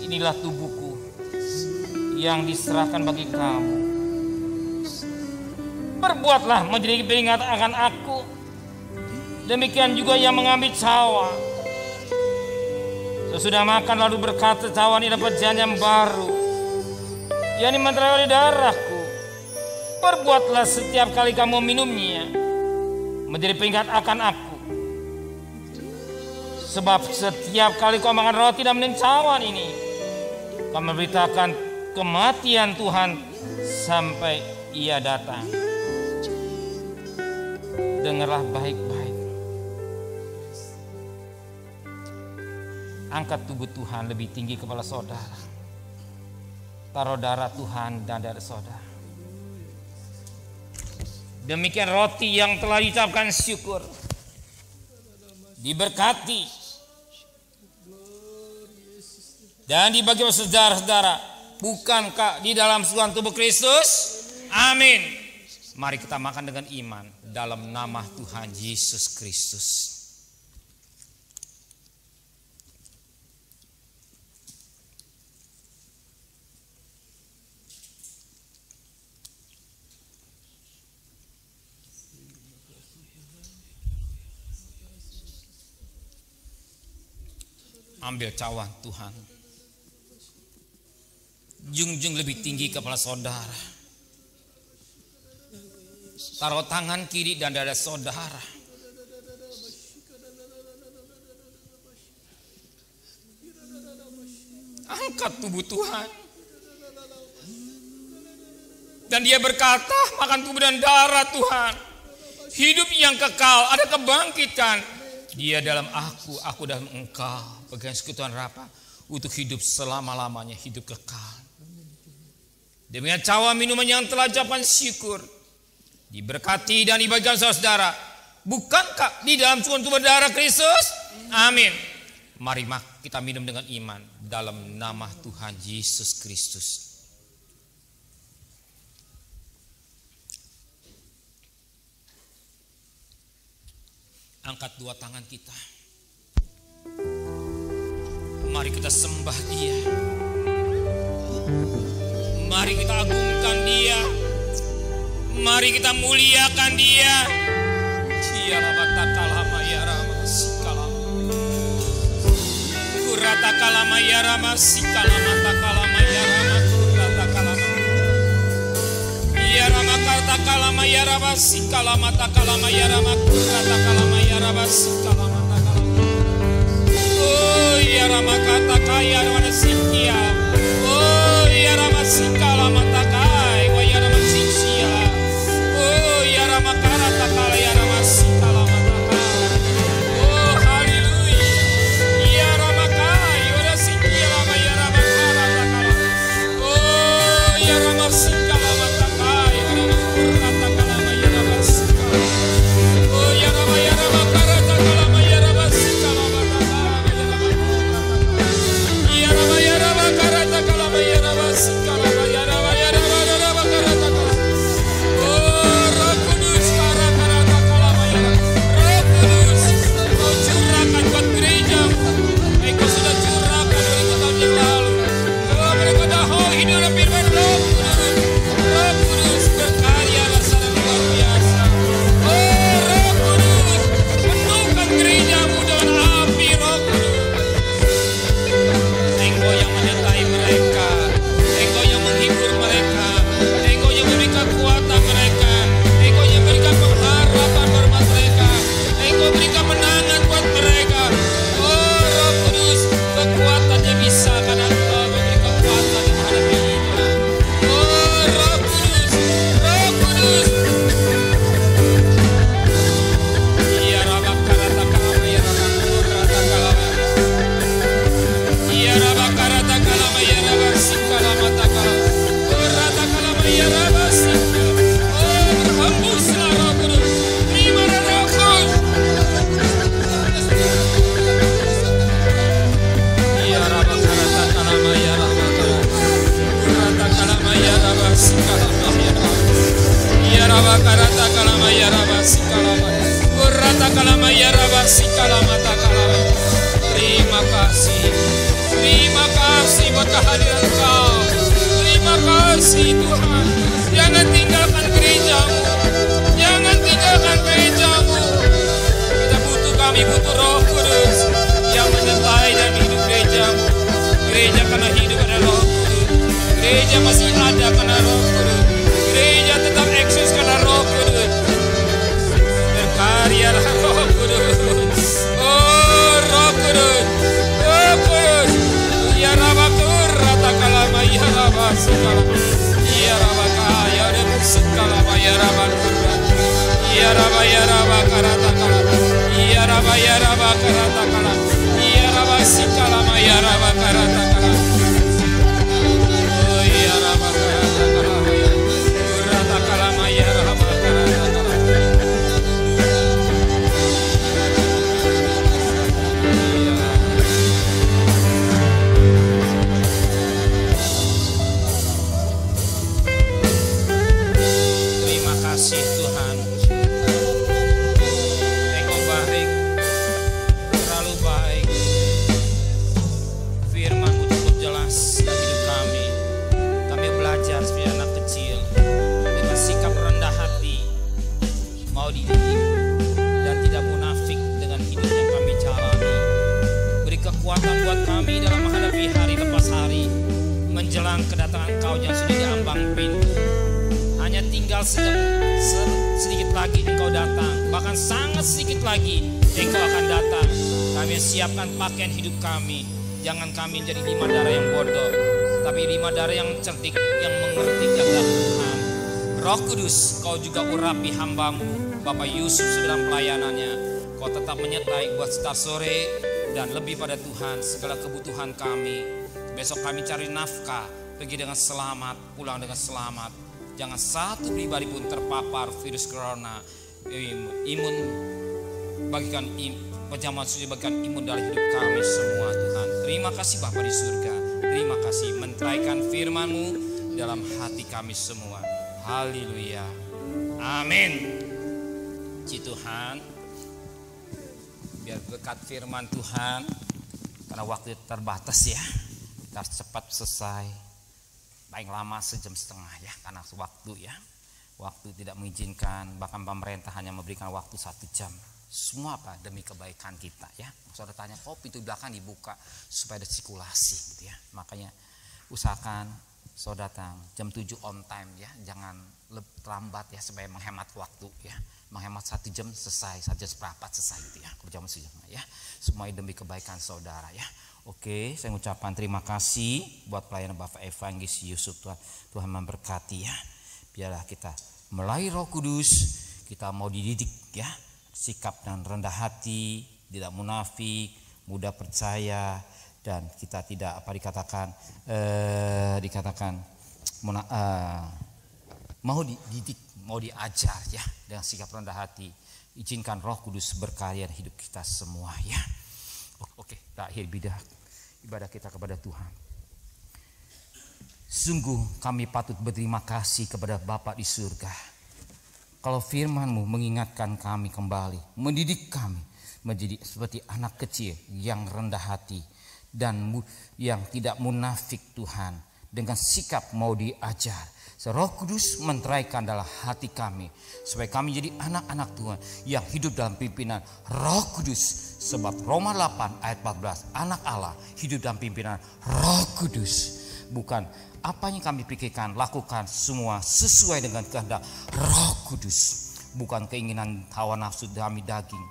inilah tubuhku yang diserahkan bagi kamu. Berbuatlah menjadi pengingat akan aku. Demikian juga ia mengambil cawan. Sesudah makan lalu berkata, cawan ini dapat perjanjian baru, yakni menerai darahku. Perbuatlah setiap kali kamu minumnya menjadi pengingat akan aku. Sebab setiap kali kau makan roti dan minum cawan ini, kau memberitakan kematian Tuhan sampai ia datang. Dengarlah baik-baik. Angkat tubuh Tuhan lebih tinggi kepala saudara. Taruh darah Tuhan dan darah saudara. Demikian roti yang telah diucapkan syukur diberkati dan dibagi oleh saudara-saudara. Bukankah di dalam Tuhan tubuh Kristus? Amin. Mari kita makan dengan iman dalam nama Tuhan Yesus Kristus. Ambil cawan Tuhan. Junjung lebih tinggi kepala saudara. Taruh tangan kiri dan dada saudara. Angkat tubuh Tuhan. Dan dia berkata, makan tubuh dan darah Tuhan. Hidup yang kekal, ada kebangkitan. Dia dalam aku dalam engkau. Bagian sekutuan rapa untuk hidup selama-lamanya, hidup kekal. Demi cawan minuman yang telah ucapan syukur diberkati dan dibagikan saudara. Bukankah di dalam tubuh darah Kristus? Amin. Mari kita minum dengan iman dalam nama Tuhan Yesus Kristus. Angkat dua tangan kita. Mari kita sembah Dia. Mari kita agungkan Dia. Mari kita muliakan Dia. Dia lama ya rama sikalama. Kurata kalama ya rama sikalama takalama ya rama kurata kalama. Ya rama karta kalama ya rama sikalama takalama ya rama kurata kalama ya rama sikalama takalama. Oh ya rama kata kaya rama sikia. Oh ya rama sikalama takai wa ya rama sikia. Oh ya rama karata kala ya rama sikalama takai. Oh haleluya. Ya rama kai ora sikia lama ya rama karata kala. Oh ya rama sikalama takai wa rama kurata kalama ya rama sikalama. Oh ya rama karata kalama ya rama sikalama takai ya rama kurata kala. Ya rama karata kalama ya rama sikalama ya rama karata kala. Oh Roh Kudus karata kalama ya rama. Roh Kudus Kau curahkan buat gereja-Mu. Engkau sudah curahkan dari tahun yang lalu. Oh mereka dahulu hidup dalam firman Roh Kudus. Roh Kudus berkarya secara luar biasa. Oh Roh Kudus penuhkan gereja-Mu dengan api Roh Kudus. Engkau yang menyertai mereka, Engkau yang menghibur mereka, Engkau yang memberi kekuatan mereka, Engkau yang berikan pengharapan buat mereka, Engkau berikan menangan buat mereka. Oh Roh Kudus, kekuatannya bisa karena Engkau memberi kekuatan yang menghadapi hidup. Oh Roh Kudus, Roh Kudus. Ya Rabba karata kalama ya Rabba kurata kalama. Ya Rabba karata kalama ya Rabba sikalama takalama. Kurata kalama ya Rabba sikalama. Oh berhembuslah Roh Kudus. Terimalah Roh Kudus. Ya Rabba karata kalama ya Rabba kalama. Kurata kalama ya Rabba sikalama ya Rabba. Ya Rabba karata kalama ya Rabba sikalama. Kurata kalama ya Rabba sikalama takalama. Terima kasih buat kehadiran Kau. Terima kasih Tuhan. Jangan tinggalkan gereja-Mu. Jangan tinggalkan gereja-Mu. Kami butuh Roh Kudus yang menyertai dan hidup gereja-Mu. Gereja karena hidup ada Roh Kudus. Gereja masih ada karena Roh Kudus. Gereja tetap eksis karena Roh Kudus. Berkaryalah Roh Kudus. Oh Roh Kudus. Roh Kudus. Ya Rabba kurata kalama ya Rabba sikalama. Ya Rabba kaya dan sikalama ya Rabba kurata. Ya Rabba karata kalama. Ya Rabba karata kalama. Ya Rabba sikalama ya Rabba karata kalama. Oh ya Rabba karata kalama ya kurata kalama ya Rabba karata kalama. Terima kasih Tuhan. Engkau baik, terlalu baik. Firman-Mu cukup jelas dalam hidup kami. Kami belajar sebagai anak kecil dengan sikap rendah hati, mau dididik dan tidak munafik dengan hidup yang kami jalani. Beri kekuatan buat kami dalam menghadapi hari lepas hari, menjelang kedatangan Kau yang sudah diambang pintu. Hanya tinggal sedikit lagi Engkau datang, bahkan sangat sedikit lagi Engkau akan datang. Kami siapkan pakaian hidup kami. Jangan kami jadi lima darah yang bodoh, tapi lima darah yang cerdik, yang mengerti kehendak Tuhan. Roh Kudus, Kau juga urapi hamba-Mu Bapak Yusuf dalam pelayanannya. Kau tetap menyertai buat start sore dan lebih pada Tuhan segala kebutuhan kami. Besok kami cari nafkah, pergi dengan selamat, pulang dengan selamat. Jangan satu pribadi pun terpapar virus corona. Imun, bagikan penjaman suci, bagikan imun dalam hidup kami semua Tuhan. Terima kasih Bapa di surga. Terima kasih menteraikan firman-Mu dalam hati kami semua. Haleluya. Amin. Puji Tuhan. Biar berkat firman Tuhan, karena waktu terbatas ya, kita harus cepat selesai. Paling lama sejam setengah ya, karena waktu ya. Waktu tidak mengizinkan, bahkan pemerintah hanya memberikan waktu 1 jam. Semua apa? Demi kebaikan kita ya. Saudara tanya, kok pintu belakang dibuka supaya ada sirkulasi gitu ya. Makanya usahakan saudara datang jam 7 on time ya. Jangan terlambat ya, supaya menghemat waktu ya. Menghemat 1 jam selesai, 1 jam seperempat selesai gitu ya. Jam ya. Semua demi kebaikan saudara ya. Oke, saya mengucapkan terima kasih buat pelayanan Bapak Evangelis Yusuf. Tuhan memberkati ya. Biarlah kita melalui Roh Kudus, kita mau dididik ya. Sikap dan rendah hati, tidak munafik, mudah percaya, dan kita tidak mau dididik, mau diajar ya, dengan sikap rendah hati. Izinkan Roh Kudus berkarya di hidup kita semua ya. Oke, kita akhir ibadah kita kepada Tuhan. Sungguh kami patut berterima kasih kepada Bapa di surga. Kalau firman-Mu mengingatkan kami kembali, mendidik kami menjadi seperti anak kecil yang rendah hati dan yang tidak munafik Tuhan, dengan sikap mau diajar. Roh Kudus menteraikan dalam hati kami supaya kami jadi anak-anak Tuhan yang hidup dalam pimpinan Roh Kudus. Sebab Roma 8 ayat 14, anak Allah hidup dalam pimpinan Roh Kudus. Bukan apa yang kami pikirkan, lakukan semua sesuai dengan kehendak Roh Kudus. Bukan keinginan hawa nafsu kami daging,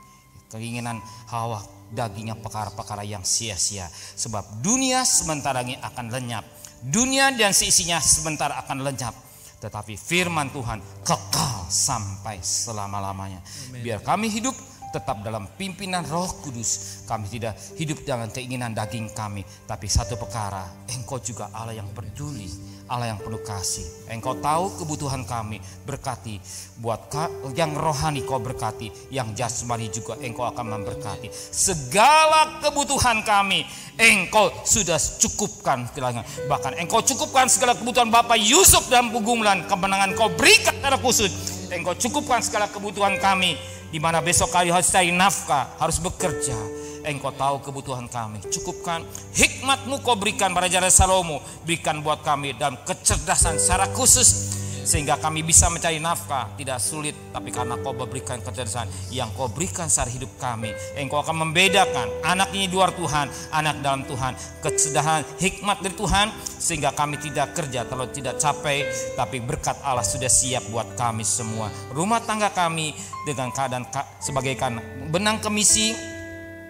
keinginan hawa dagingnya perkara-perkara yang sia-sia. Sebab dunia sementara ini akan lenyap, dunia dan seisinya sebentar akan lenyap, tetapi firman Tuhan kekal sampai selama-lamanya. Biar kami hidup tetap dalam pimpinan Roh Kudus. Kami tidak hidup dengan keinginan daging kami, tapi satu perkara, Engkau juga Allah yang peduli, Allah yang penuh kasih. Engkau tahu kebutuhan kami, berkati. Buat yang rohani Kau berkati, yang jasmani juga Engkau akan memberkati. Segala kebutuhan kami Engkau sudah cukupkan. Bahkan Engkau cukupkan segala kebutuhan Bapak Yusuf dalam pergumulan, kemenangan Kau berikan secara khusus. Engkau cukupkan segala kebutuhan kami, di mana besok kali harus cari nafkah, harus bekerja. Engkau tahu kebutuhan kami, cukupkan. Hikmat-Mu Kau berikan pada Raja Salomo, berikan buat kami dalam kecerdasan secara khusus, sehingga kami bisa mencari nafkah. Tidak sulit, tapi karena Kau berikan kecerdasan yang Kau berikan secara hidup kami, Engkau akan membedakan anak ini luar Tuhan, anak dalam Tuhan. Kecerdasan hikmat dari Tuhan, sehingga kami tidak kerja terlalu tidak capek, tapi berkat Allah sudah siap buat kami semua. Rumah tangga kami dengan keadaan sebagaikan benang kemisi,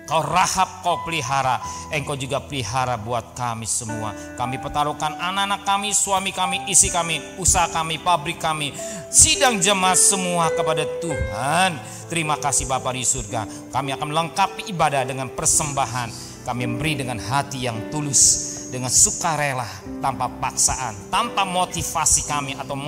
Kau rahap, Kau pelihara. Engkau juga pelihara buat kami semua. Kami pertaruhkan anak-anak kami, suami kami, istri kami, usaha kami, pabrik kami, sidang jemaat semua kepada Tuhan. Terima kasih Bapa di surga. Kami akan melengkapi ibadah dengan persembahan. Kami memberi dengan hati yang tulus, dengan sukarela, tanpa paksaan, tanpa motivasi kami atau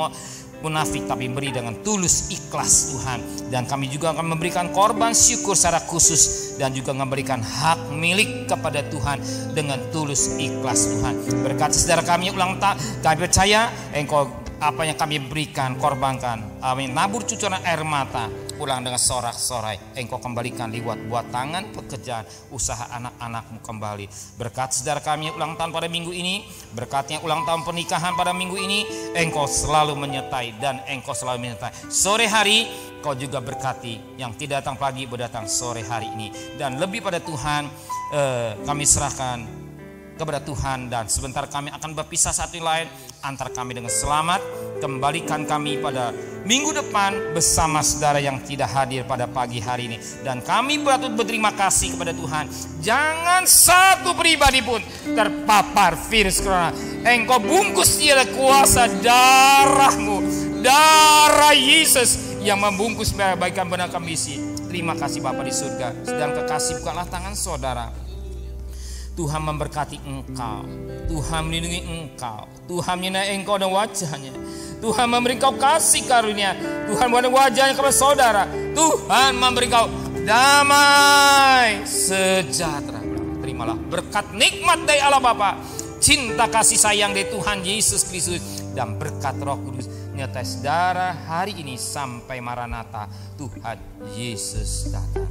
munafik, tapi beri dengan tulus ikhlas Tuhan. Dan kami juga akan memberikan korban syukur secara khusus, dan juga memberikan hak milik kepada Tuhan dengan tulus ikhlas Tuhan. Berkat saudara kami ulang tahun, kami percaya Engkau apa yang kami berikan, korbankan, amin, nabur cucuran air mata, pulang dengan sorak-sorai. Engkau kembalikan liwat buat tangan pekerjaan usaha anak-anak-Mu kembali. Berkat saudara kami ulang tahun pada minggu ini, berkatnya ulang tahun pernikahan pada minggu ini, Engkau selalu menyertai dan Engkau selalu menyertai. Sore hari Kau juga berkati yang tidak datang pagi berdatang sore hari ini. Dan lebih pada Tuhan, kami serahkan kepada Tuhan, dan sebentar kami akan berpisah satu lain. Antar kami dengan selamat, kembalikan kami pada minggu depan bersama saudara yang tidak hadir pada pagi hari ini. Dan kami patut berterima kasih kepada Tuhan, jangan satu pribadi pun terpapar virus corona. Engkau bungkus dia kuasa darah-Mu, darah Yesus yang membungkus kebaikan benar kami isi. Terima kasih Bapa di surga. Sedang kekasih bukanlah tangan saudara, Tuhan memberkati engkau, Tuhan melindungi engkau, Tuhan menyinai engkau dan wajahnya, Tuhan memberi engkau kasih karunia, Tuhan memberi wajahnya kepada saudara, Tuhan memberi engkau damai sejahtera. Terimalah berkat nikmat dari Allah Bapa, cinta kasih sayang dari Tuhan Yesus Kristus, dan berkat Roh Kudus menyertai saudara hari ini sampai Maranatha, Tuhan Yesus datang.